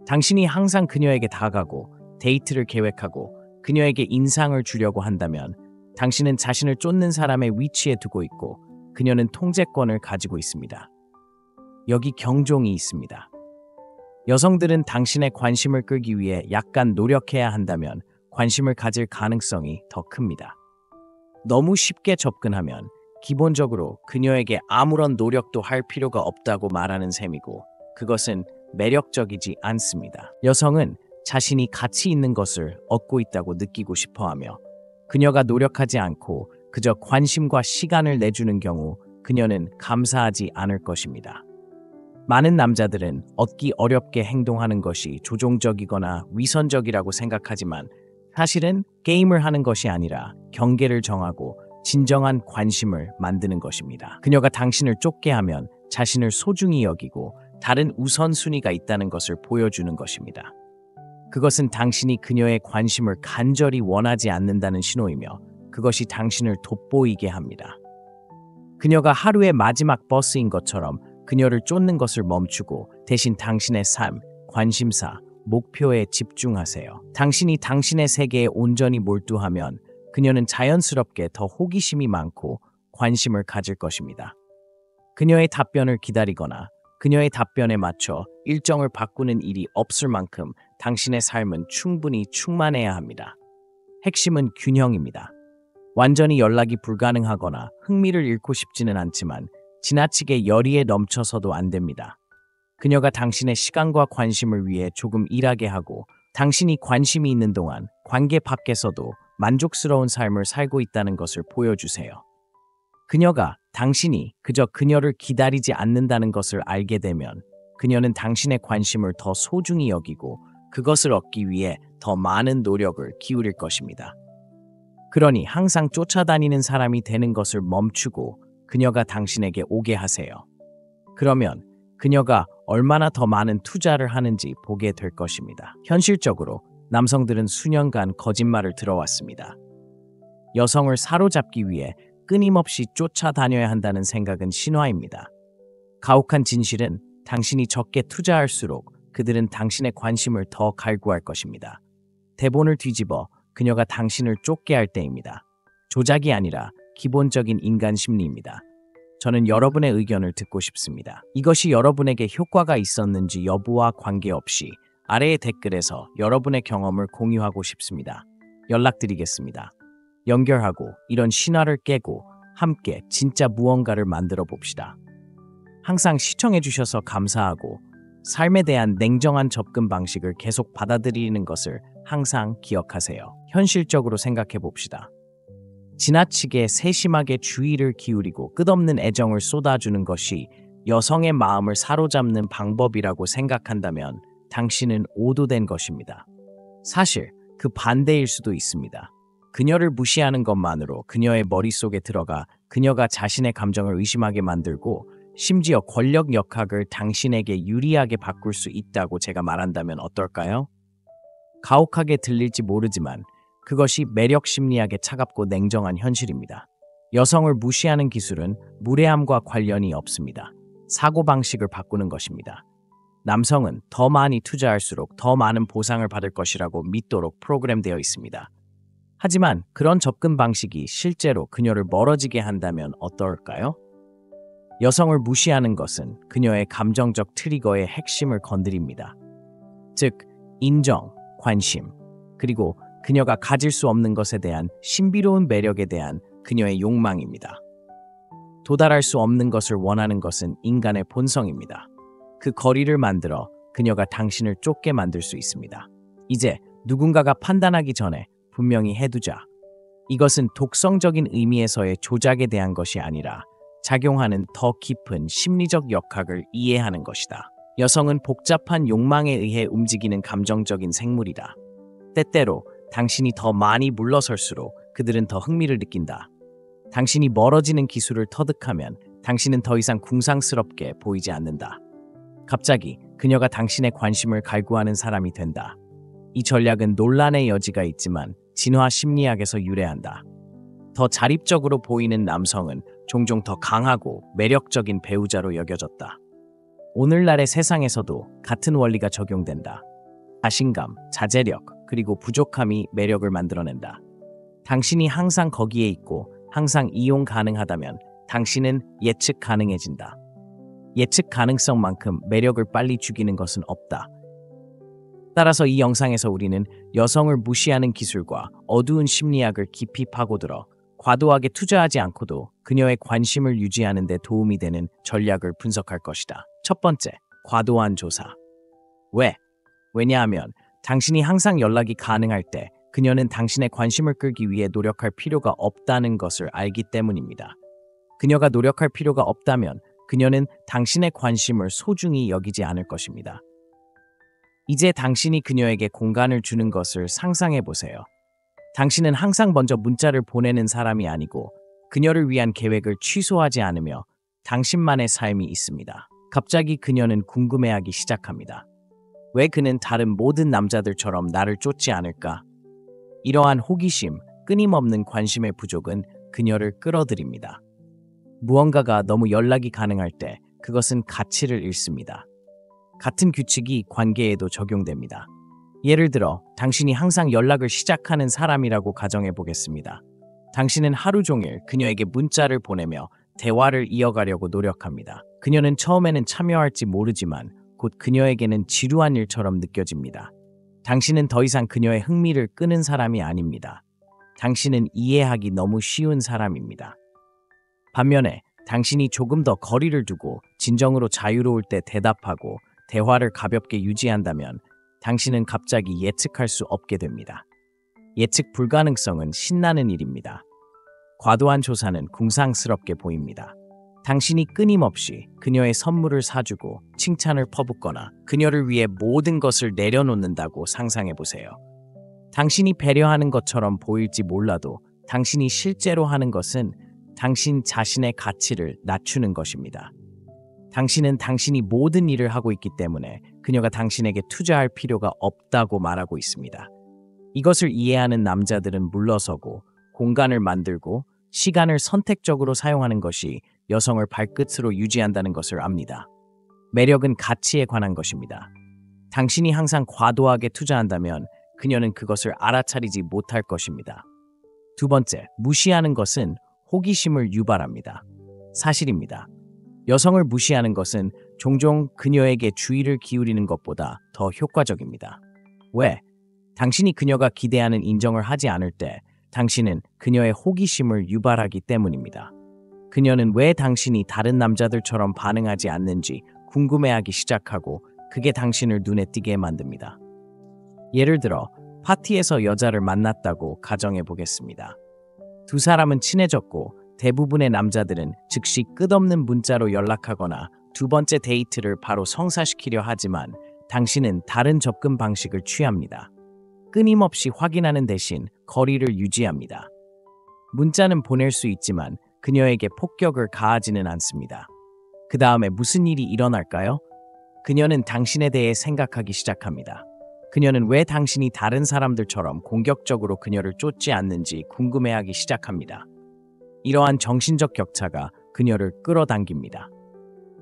당신이 항상 그녀에게 다가가고 데이트를 계획하고 그녀에게 인상을 주려고 한다면 당신은 자신을 쫓는 사람의 위치에 두고 있고 그녀는 통제권을 가지고 있습니다. 여기 경종이 있습니다. 여성들은 당신의 관심을 끌기 위해 약간 노력해야 한다면 관심을 가질 가능성이 더 큽니다. 너무 쉽게 접근하면 기본적으로 그녀에게 아무런 노력도 할 필요가 없다고 말하는 셈이고 그것은 매력적이지 않습니다. 여성은 자신이 가치 있는 것을 얻고 있다고 느끼고 싶어하며 그녀가 노력하지 않고 그저 관심과 시간을 내주는 경우 그녀는 감사하지 않을 것입니다. 많은 남자들은 얻기 어렵게 행동하는 것이 조종적이거나 위선적이라고 생각하지만 사실은 게임을 하는 것이 아니라 경계를 정하고 진정한 관심을 만드는 것입니다. 그녀가 당신을 쫓게 하면 자신을 소중히 여기고 다른 우선순위가 있다는 것을 보여주는 것입니다. 그것은 당신이 그녀의 관심을 간절히 원하지 않는다는 신호이며 그것이 당신을 돋보이게 합니다. 그녀가 하루의 마지막 버스인 것처럼 그녀를 쫓는 것을 멈추고 대신 당신의 삶, 관심사, 목표에 집중하세요. 당신이 당신의 세계에 온전히 몰두하면 그녀는 자연스럽게 더 호기심이 많고 관심을 가질 것입니다. 그녀의 답변을 기다리거나 그녀의 답변에 맞춰 일정을 바꾸는 일이 없을 만큼 당신의 삶은 충분히 충만해야 합니다. 핵심은 균형입니다. 완전히 연락이 불가능하거나 흥미를 잃고 싶지는 않지만 지나치게 열의에 넘쳐서도 안 됩니다. 그녀가 당신의 시간과 관심을 위해 조금 일하게 하고 당신이 관심이 있는 동안 관계 밖에서도 만족스러운 삶을 살고 있다는 것을 보여주세요. 그녀가 당신이 그저 그녀를 기다리지 않는다는 것을 알게 되면 그녀는 당신의 관심을 더 소중히 여기고 그것을 얻기 위해 더 많은 노력을 기울일 것입니다. 그러니 항상 쫓아다니는 사람이 되는 것을 멈추고 그녀가 당신에게 오게 하세요. 그러면 그녀가 얼마나 더 많은 투자를 하는지 보게 될 것입니다. 현실적으로 남성들은 수년간 거짓말을 들어왔습니다. 여성을 사로잡기 위해 끊임없이 쫓아다녀야 한다는 생각은 신화입니다. 가혹한 진실은 당신이 적게 투자할수록 그들은 당신의 관심을 더 갈구할 것입니다. 대본을 뒤집어 그녀가 당신을 쫓게 할 때입니다. 조작이 아니라 기본적인 인간 심리입니다. 저는 여러분의 의견을 듣고 싶습니다. 이것이 여러분에게 효과가 있었는지 여부와 관계없이 아래의 댓글에서 여러분의 경험을 공유하고 싶습니다. 연락드리겠습니다. 연결하고 이런 신화를 깨고 함께 진짜 무언가를 만들어 봅시다. 항상 시청해 주셔서 감사하고 삶에 대한 냉정한 접근 방식을 계속 받아들이는 것을 항상 기억하세요. 현실적으로 생각해 봅시다. 지나치게 세심하게 주의를 기울이고 끝없는 애정을 쏟아주는 것이 여성의 마음을 사로잡는 방법이라고 생각한다면 당신은 오도된 것입니다. 사실 그 반대일 수도 있습니다. 그녀를 무시하는 것만으로 그녀의 머릿속에 들어가 그녀가 자신의 감정을 의심하게 만들고 심지어 권력 역학을 당신에게 유리하게 바꿀 수 있다고 제가 말한다면 어떨까요? 가혹하게 들릴지 모르지만 그것이 매력 심리학의 차갑고 냉정한 현실입니다. 여성을 무시하는 기술은 무례함과 관련이 없습니다. 사고방식을 바꾸는 것입니다. 남성은 더 많이 투자할수록 더 많은 보상을 받을 것이라고 믿도록 프로그램되어 있습니다. 하지만 그런 접근 방식이 실제로 그녀를 멀어지게 한다면 어떨까요? 여성을 무시하는 것은 그녀의 감정적 트리거의 핵심을 건드립니다. 즉, 인정, 관심, 그리고 그녀가 가질 수 없는 것에 대한 신비로운 매력에 대한 그녀의 욕망입니다. 도달할 수 없는 것을 원하는 것은 인간의 본성입니다. 그 거리를 만들어 그녀가 당신을 쫓게 만들 수 있습니다. 이제 누군가가 판단하기 전에 분명히 해두자. 이것은 독성적인 의미에서의 조작에 대한 것이 아니라 작용하는 더 깊은 심리적 역학을 이해하는 것이다. 여성은 복잡한 욕망에 의해 움직이는 감정적인 생물이다. 때때로 당신이 더 많이 물러설수록 그들은 더 흥미를 느낀다. 당신이 멀어지는 기술을 터득하면 당신은 더 이상 궁상스럽게 보이지 않는다. 갑자기 그녀가 당신의 관심을 갈구하는 사람이 된다. 이 전략은 논란의 여지가 있지만 진화 심리학에서 유래한다. 더 자립적으로 보이는 남성은 종종 더 강하고 매력적인 배우자로 여겨졌다. 오늘날의 세상에서도 같은 원리가 적용된다. 자신감, 자제력, 그리고 부족함이 매력을 만들어낸다. 당신이 항상 거기에 있고 항상 이용 가능하다면 당신은 예측 가능해진다. 예측 가능성만큼 매력을 빨리 죽이는 것은 없다. 따라서 이 영상에서 우리는 여성을 무시하는 기술과 어두운 심리학을 깊이 파고들어 과도하게 투자하지 않고도 그녀의 관심을 유지하는 데 도움이 되는 전략을 분석할 것이다. 첫 번째, 과도한 조사. 왜? 왜냐하면 당신이 항상 연락이 가능할 때 그녀는 당신의 관심을 끌기 위해 노력할 필요가 없다는 것을 알기 때문입니다. 그녀가 노력할 필요가 없다면 그녀는 당신의 관심을 소중히 여기지 않을 것입니다. 이제 당신이 그녀에게 공간을 주는 것을 상상해 보세요. 당신은 항상 먼저 문자를 보내는 사람이 아니고 그녀를 위한 계획을 취소하지 않으며 당신만의 삶이 있습니다. 갑자기 그녀는 궁금해하기 시작합니다. 왜 그는 다른 모든 남자들처럼 나를 쫓지 않을까? 이러한 호기심, 끊임없는 관심의 부족은 그녀를 끌어들입니다. 무언가가 너무 연락이 가능할 때 그것은 가치를 잃습니다. 같은 규칙이 관계에도 적용됩니다. 예를 들어 당신이 항상 연락을 시작하는 사람이라고 가정해 보겠습니다. 당신은 하루 종일 그녀에게 문자를 보내며 대화를 이어가려고 노력합니다. 그녀는 처음에는 참여할지 모르지만 곧 그녀에게는 지루한 일처럼 느껴집니다. 당신은 더 이상 그녀의 흥미를 끄는 사람이 아닙니다. 당신은 이해하기 너무 쉬운 사람입니다. 반면에 당신이 조금 더 거리를 두고 진정으로 자유로울 때 대답하고 대화를 가볍게 유지한다면 당신은 갑자기 예측할 수 없게 됩니다. 예측 불가능성은 신나는 일입니다. 과도한 조사는 궁상스럽게 보입니다. 당신이 끊임없이 그녀의 선물을 사주고 칭찬을 퍼붓거나 그녀를 위해 모든 것을 내려놓는다고 상상해 보세요. 당신이 배려하는 것처럼 보일지 몰라도 당신이 실제로 하는 것은 당신 자신의 가치를 낮추는 것입니다. 당신은 당신이 모든 일을 하고 있기 때문에 그녀가 당신에게 투자할 필요가 없다고 말하고 있습니다. 이것을 이해하는 남자들은 물러서고 공간을 만들고 시간을 선택적으로 사용하는 것이 여성을 발끝으로 유지한다는 것을 압니다. 매력은 가치에 관한 것입니다. 당신이 항상 과도하게 투자한다면 그녀는 그것을 알아차리지 못할 것입니다. 두 번째, 무시하는 것은 호기심을 유발합니다. 사실입니다. 여성을 무시하는 것은 종종 그녀에게 주의를 기울이는 것보다 더 효과적입니다. 왜? 당신이 그녀가 기대하는 인정을 하지 않을 때 당신은 그녀의 호기심을 유발하기 때문입니다. 그녀는 왜 당신이 다른 남자들처럼 반응하지 않는지 궁금해하기 시작하고 그게 당신을 눈에 띄게 만듭니다. 예를 들어 파티에서 여자를 만났다고 가정해 보겠습니다. 두 사람은 친해졌고 대부분의 남자들은 즉시 끝없는 문자로 연락하거나 두 번째 데이트를 바로 성사시키려 하지만 당신은 다른 접근 방식을 취합니다. 끊임없이 확인하는 대신 거리를 유지합니다. 문자는 보낼 수 있지만 그녀에게 폭격을 가하지는 않습니다. 그 다음에 무슨 일이 일어날까요? 그녀는 당신에 대해 생각하기 시작합니다. 그녀는 왜 당신이 다른 사람들처럼 공격적으로 그녀를 쫓지 않는지 궁금해하기 시작합니다. 이러한 정신적 격차가 그녀를 끌어당깁니다.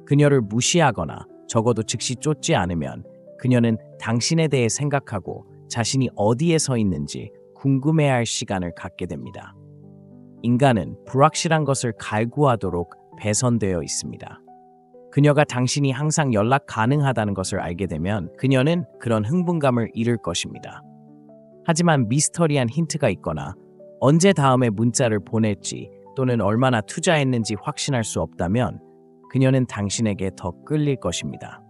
그녀를 무시하거나 적어도 즉시 쫓지 않으면 그녀는 당신에 대해 생각하고 자신이 어디에 서 있는지 궁금해할 시간을 갖게 됩니다. 인간은 불확실한 것을 갈구하도록 배선되어 있습니다. 그녀가 당신이 항상 연락 가능하다는 것을 알게 되면 그녀는 그런 흥분감을 잃을 것입니다. 하지만 미스터리한 힌트가 있거나 언제 다음에 문자를 보낼지 또는 얼마나 투자했는지 확신할 수 없다면 그녀는 당신에게 더 끌릴 것입니다.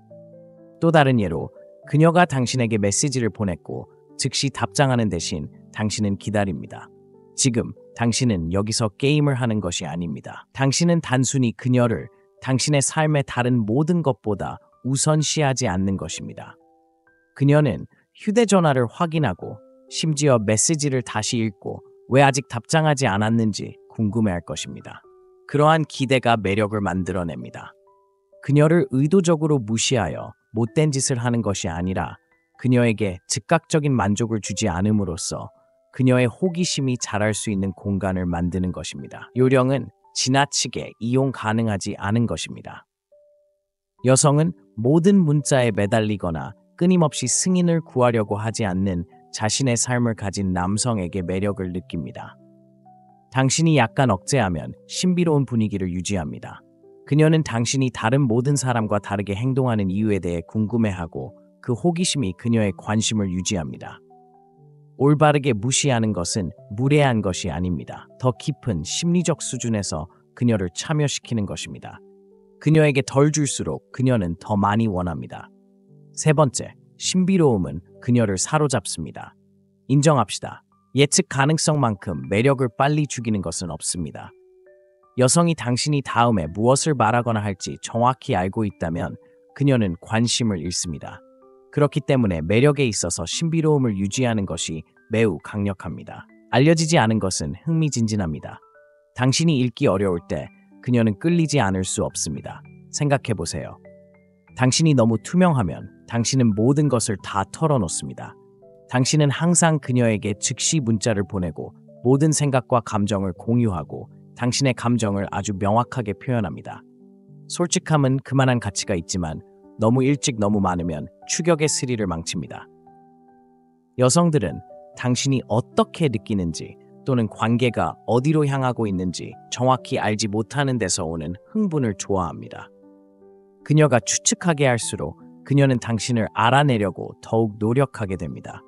또 다른 예로 그녀가 당신에게 메시지를 보냈고 즉시 답장하는 대신 당신은 기다립니다. 지금 당신은 여기서 게임을 하는 것이 아닙니다. 당신은 단순히 그녀를 당신의 삶의 다른 모든 것보다 우선시하지 않는 것입니다. 그녀는 휴대전화를 확인하고 심지어 메시지를 다시 읽고 왜 아직 답장하지 않았는지 궁금해할 것입니다. 그러한 기대가 매력을 만들어냅니다. 그녀를 의도적으로 무시하여 못된 짓을 하는 것이 아니라 그녀에게 즉각적인 만족을 주지 않음으로써 그녀의 호기심이 자랄 수 있는 공간을 만드는 것입니다. 요령은 지나치게 이용 가능하지 않은 것입니다. 여성은 모든 문자에 매달리거나 끊임없이 승인을 구하려고 하지 않는 자신의 삶을 가진 남성에게 매력을 느낍니다. 당신이 약간 억제하면 신비로운 분위기를 유지합니다. 그녀는 당신이 다른 모든 사람과 다르게 행동하는 이유에 대해 궁금해하고 그 호기심이 그녀의 관심을 유지합니다. 올바르게 무시하는 것은 무례한 것이 아닙니다. 더 깊은 심리적 수준에서 그녀를 참여시키는 것입니다. 그녀에게 덜 줄수록 그녀는 더 많이 원합니다. 세 번째, 신비로움은 그녀를 사로잡습니다. 인정합시다. 예측 가능성만큼 매력을 빨리 죽이는 것은 없습니다. 여성이 당신이 다음에 무엇을 말하거나 할지 정확히 알고 있다면 그녀는 관심을 잃습니다. 그렇기 때문에 매력에 있어서 신비로움을 유지하는 것이 매우 강력합니다. 알려지지 않은 것은 흥미진진합니다. 당신이 읽기 어려울 때 그녀는 끌리지 않을 수 없습니다. 생각해보세요. 당신이 너무 투명하면 당신은 모든 것을 다 털어놓습니다. 당신은 항상 그녀에게 즉시 문자를 보내고 모든 생각과 감정을 공유하고 당신의 감정을 아주 명확하게 표현합니다. 솔직함은 그만한 가치가 있지만 너무 일찍 너무 많으면 추격의 스릴을 망칩니다. 여성들은 당신이 어떻게 느끼는지 또는 관계가 어디로 향하고 있는지 정확히 알지 못하는 데서 오는 흥분을 좋아합니다. 그녀가 추측하게 할수록 그녀는 당신을 알아내려고 더욱 노력하게 됩니다.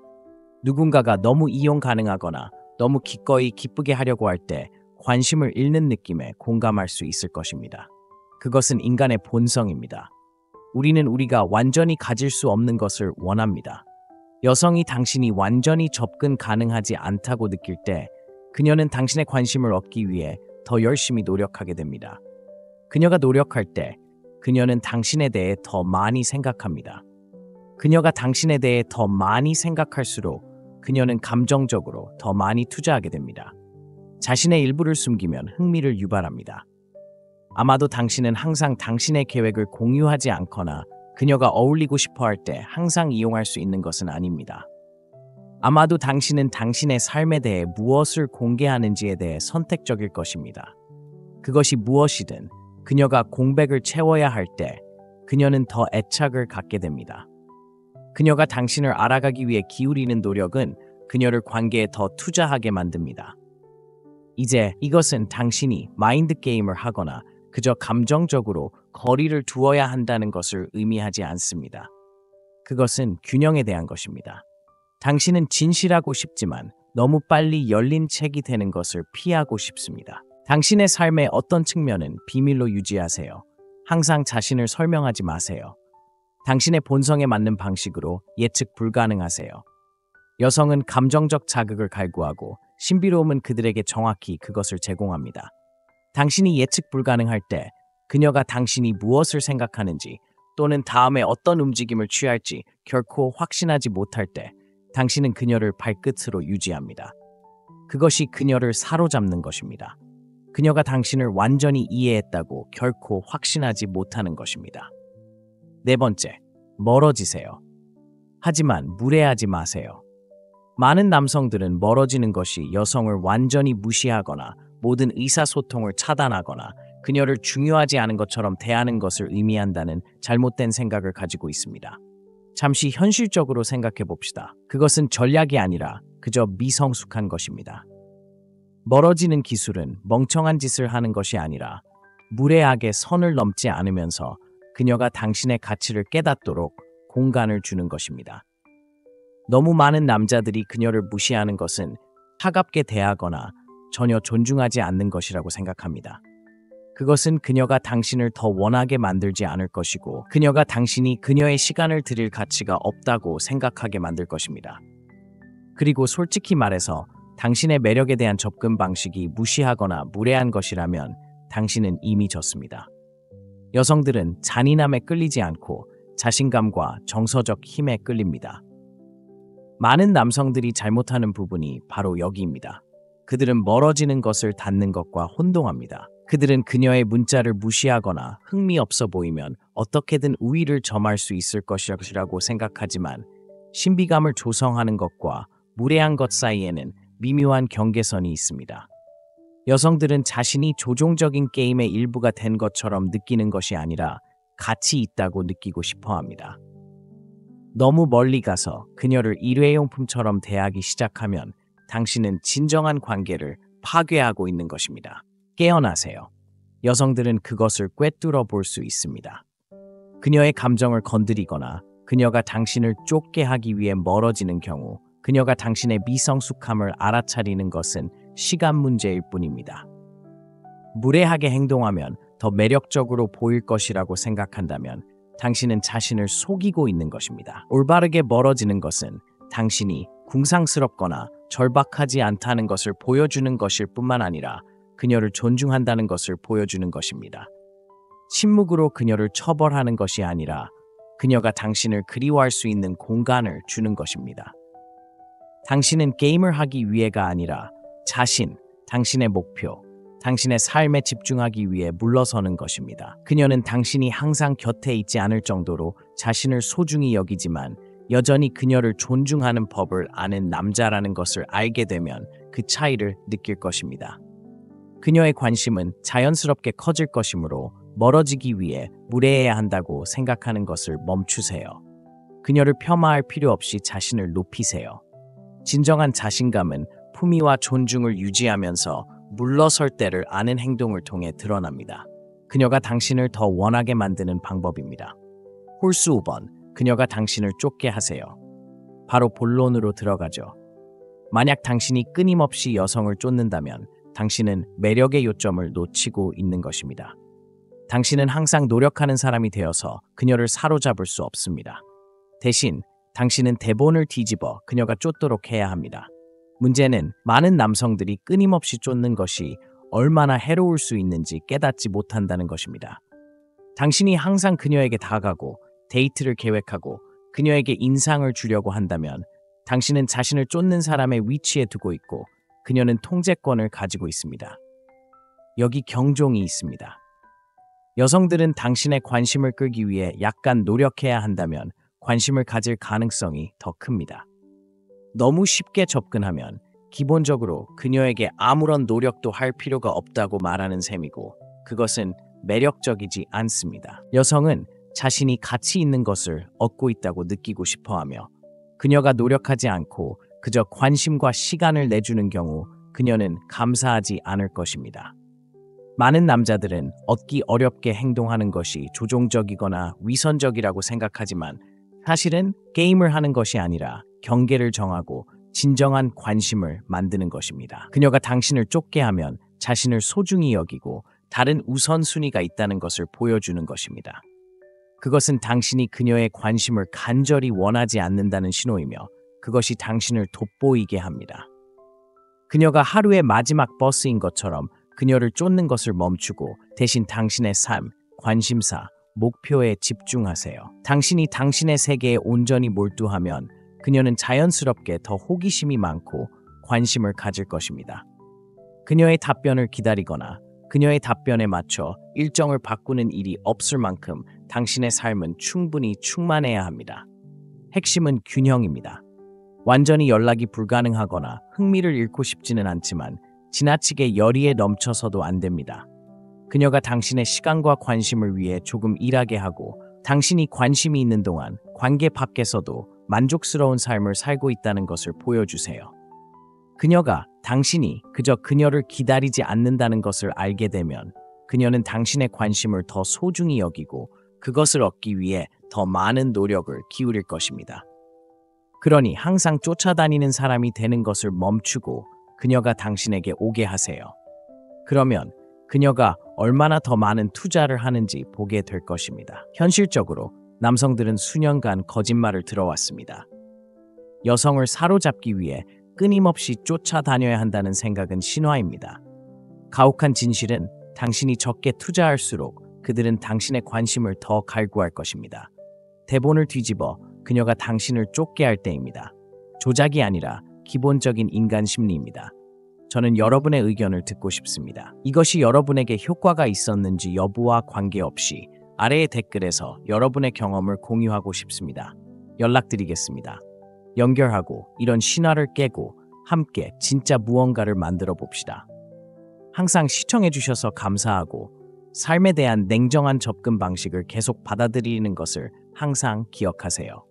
누군가가 너무 이용 가능하거나 너무 기꺼이 기쁘게 하려고 할 때 관심을 잃는 느낌에 공감할 수 있을 것입니다. 그것은 인간의 본성입니다. 우리는 우리가 완전히 가질 수 없는 것을 원합니다. 여성이 당신이 완전히 접근 가능하지 않다고 느낄 때 그녀는 당신의 관심을 얻기 위해 더 열심히 노력하게 됩니다. 그녀가 노력할 때 그녀는 당신에 대해 더 많이 생각합니다. 그녀가 당신에 대해 더 많이 생각할수록 그녀는 감정적으로 더 많이 투자하게 됩니다. 자신의 일부를 숨기면 흥미를 유발합니다. 아마도 당신은 항상 당신의 계획을 공유하지 않거나 그녀가 어울리고 싶어 할 때 항상 이용할 수 있는 것은 아닙니다. 아마도 당신은 당신의 삶에 대해 무엇을 공개하는지에 대해 선택적일 것입니다. 그것이 무엇이든 그녀가 공백을 채워야 할 때 그녀는 더 애착을 갖게 됩니다. 그녀가 당신을 알아가기 위해 기울이는 노력은 그녀를 관계에 더 투자하게 만듭니다. 이제 이것은 당신이 마인드 게임을 하거나 그저 감정적으로 거리를 두어야 한다는 것을 의미하지 않습니다. 그것은 균형에 대한 것입니다. 당신은 진실하고 싶지만 너무 빨리 열린 책이 되는 것을 피하고 싶습니다. 당신의 삶의 어떤 측면은 비밀로 유지하세요. 항상 자신을 설명하지 마세요. 당신의 본성에 맞는 방식으로 예측 불가능하세요. 여성은 감정적 자극을 갈구하고 신비로움은 그들에게 정확히 그것을 제공합니다. 당신이 예측 불가능할 때 그녀가 당신이 무엇을 생각하는지 또는 다음에 어떤 움직임을 취할지 결코 확신하지 못할 때 당신은 그녀를 발끝으로 유지합니다. 그것이 그녀를 사로잡는 것입니다. 그녀가 당신을 완전히 이해했다고 결코 확신하지 못하는 것입니다. 네 번째, 멀어지세요. 하지만 무례하지 마세요. 많은 남성들은 멀어지는 것이 여성을 완전히 무시하거나 모든 의사소통을 차단하거나 그녀를 중요하지 않은 것처럼 대하는 것을 의미한다는 잘못된 생각을 가지고 있습니다. 잠시 현실적으로 생각해 봅시다. 그것은 전략이 아니라 그저 미성숙한 것입니다. 멀어지는 기술은 멍청한 짓을 하는 것이 아니라 무례하게 선을 넘지 않으면서 그녀가 당신의 가치를 깨닫도록 공간을 주는 것입니다. 너무 많은 남자들이 그녀를 무시하는 것은 차갑게 대하거나 전혀 존중하지 않는 것이라고 생각합니다. 그것은 그녀가 당신을 더 원하게 만들지 않을 것이고 그녀가 당신이 그녀의 시간을 들일 가치가 없다고 생각하게 만들 것입니다. 그리고 솔직히 말해서 당신의 매력에 대한 접근 방식이 무시하거나 무례한 것이라면 당신은 이미 졌습니다. 여성들은 잔인함에 끌리지 않고 자신감과 정서적 힘에 끌립니다. 많은 남성들이 잘못하는 부분이 바로 여기입니다. 그들은 멀어지는 것을 닫는 것과 혼동합니다. 그들은 그녀의 문자를 무시하거나 흥미없어 보이면 어떻게든 우위를 점할 수 있을 것이라고 생각하지만 신비감을 조성하는 것과 무례한 것 사이에는 미묘한 경계선이 있습니다. 여성들은 자신이 조종적인 게임의 일부가 된 것처럼 느끼는 것이 아니라 가치 있다고 느끼고 싶어 합니다. 너무 멀리 가서 그녀를 일회용품처럼 대하기 시작하면 당신은 진정한 관계를 파괴하고 있는 것입니다. 깨어나세요. 여성들은 그것을 꿰뚫어 볼 수 있습니다. 그녀의 감정을 건드리거나 그녀가 당신을 쫓게 하기 위해 멀어지는 경우 그녀가 당신의 미성숙함을 알아차리는 것은 시간 문제일 뿐입니다. 무례하게 행동하면 더 매력적으로 보일 것이라고 생각한다면 당신은 자신을 속이고 있는 것입니다. 올바르게 멀어지는 것은 당신이 궁상스럽거나 절박하지 않다는 것을 보여주는 것일 뿐만 아니라 그녀를 존중한다는 것을 보여주는 것입니다. 침묵으로 그녀를 처벌하는 것이 아니라 그녀가 당신을 그리워할 수 있는 공간을 주는 것입니다. 당신은 게임을 하기 위해가 아니라 당신의 목표, 당신의 삶에 집중하기 위해 물러서는 것입니다. 그녀는 당신이 항상 곁에 있지 않을 정도로 자신을 소중히 여기지만 여전히 그녀를 존중하는 법을 아는 남자라는 것을 알게 되면 그 차이를 느낄 것입니다. 그녀의 관심은 자연스럽게 커질 것이므로 멀어지기 위해 무례해야 한다고 생각하는 것을 멈추세요. 그녀를 폄하할 필요 없이 자신을 높이세요. 진정한 자신감은 품위와 존중을 유지하면서 물러설 때를 아는 행동을 통해 드러납니다. 그녀가 당신을 더 원하게 만드는 방법입니다. 홀수 5번, 그녀가 당신을 쫓게 하세요. 바로 본론으로 들어가죠. 만약 당신이 끊임없이 여성을 쫓는다면 당신은 매력의 요점을 놓치고 있는 것입니다. 당신은 항상 노력하는 사람이 되어서 그녀를 사로잡을 수 없습니다. 대신 당신은 대본을 뒤집어 그녀가 쫓도록 해야 합니다. 문제는 많은 남성들이 끊임없이 쫓는 것이 얼마나 해로울 수 있는지 깨닫지 못한다는 것입니다. 당신이 항상 그녀에게 다가가고 데이트를 계획하고 그녀에게 인상을 주려고 한다면 당신은 자신을 쫓는 사람의 위치에 두고 있고 그녀는 통제권을 가지고 있습니다. 여기 경종이 있습니다. 여성들은 당신의 관심을 끌기 위해 약간 노력해야 한다면 관심을 가질 가능성이 더 큽니다. 너무 쉽게 접근하면 기본적으로 그녀에게 아무런 노력도 할 필요가 없다고 말하는 셈이고 그것은 매력적이지 않습니다. 여성은 자신이 가치 있는 것을 얻고 있다고 느끼고 싶어하며 그녀가 노력하지 않고 그저 관심과 시간을 내주는 경우 그녀는 감사하지 않을 것입니다. 많은 남자들은 얻기 어렵게 행동하는 것이 조종적이거나 위선적이라고 생각하지만 사실은 게임을 하는 것이 아니라 경계를 정하고 진정한 관심을 만드는 것입니다. 그녀가 당신을 쫓게 하면 자신을 소중히 여기고 다른 우선순위가 있다는 것을 보여주는 것입니다. 그것은 당신이 그녀의 관심을 간절히 원하지 않는다는 신호이며 그것이 당신을 돋보이게 합니다. 그녀가 하루의 마지막 버스인 것처럼 그녀를 쫓는 것을 멈추고 대신 당신의 삶, 관심사, 목표에 집중하세요. 당신이 당신의 세계에 온전히 몰두하면 그녀는 자연스럽게 더 호기심이 많고 관심을 가질 것입니다. 그녀의 답변을 기다리거나 그녀의 답변에 맞춰 일정을 바꾸는 일이 없을 만큼 당신의 삶은 충분히 충만해야 합니다. 핵심은 균형입니다. 완전히 연락이 불가능하거나 흥미를 잃고 싶지는 않지만 지나치게 열의에 넘쳐서도 안 됩니다. 그녀가 당신의 시간과 관심을 위해 조금 일하게 하고 당신이 관심이 있는 동안 관계 밖에서도 만족스러운 삶을 살고 있다는 것을 보여주세요. 그녀가 당신이 그저 그녀를 기다리지 않는다는 것을 알게 되면 그녀는 당신의 관심을 더 소중히 여기고 그것을 얻기 위해 더 많은 노력을 기울일 것입니다. 그러니 항상 쫓아다니는 사람이 되는 것을 멈추고 그녀가 당신에게 오게 하세요. 그러면 그녀가 얼마나 더 많은 투자를 하는지 보게 될 것입니다. 현실적으로 남성들은 수년간 거짓말을 들어왔습니다. 여성을 사로잡기 위해 끊임없이 쫓아다녀야 한다는 생각은 신화입니다. 가혹한 진실은 당신이 적게 투자할수록 그들은 당신의 관심을 더 갈구할 것입니다. 대본을 뒤집어 그녀가 당신을 쫓게 할 때입니다. 조작이 아니라 기본적인 인간 심리입니다. 저는 여러분의 의견을 듣고 싶습니다. 이것이 여러분에게 효과가 있었는지 여부와 관계없이 아래의 댓글에서 여러분의 경험을 공유하고 싶습니다. 연락드리겠습니다. 연결하고 이런 신화를 깨고 함께 진짜 무언가를 만들어 봅시다. 항상 시청해 주셔서 감사하고 삶에 대한 냉정한 접근 방식을 계속 받아들이는 것을 항상 기억하세요.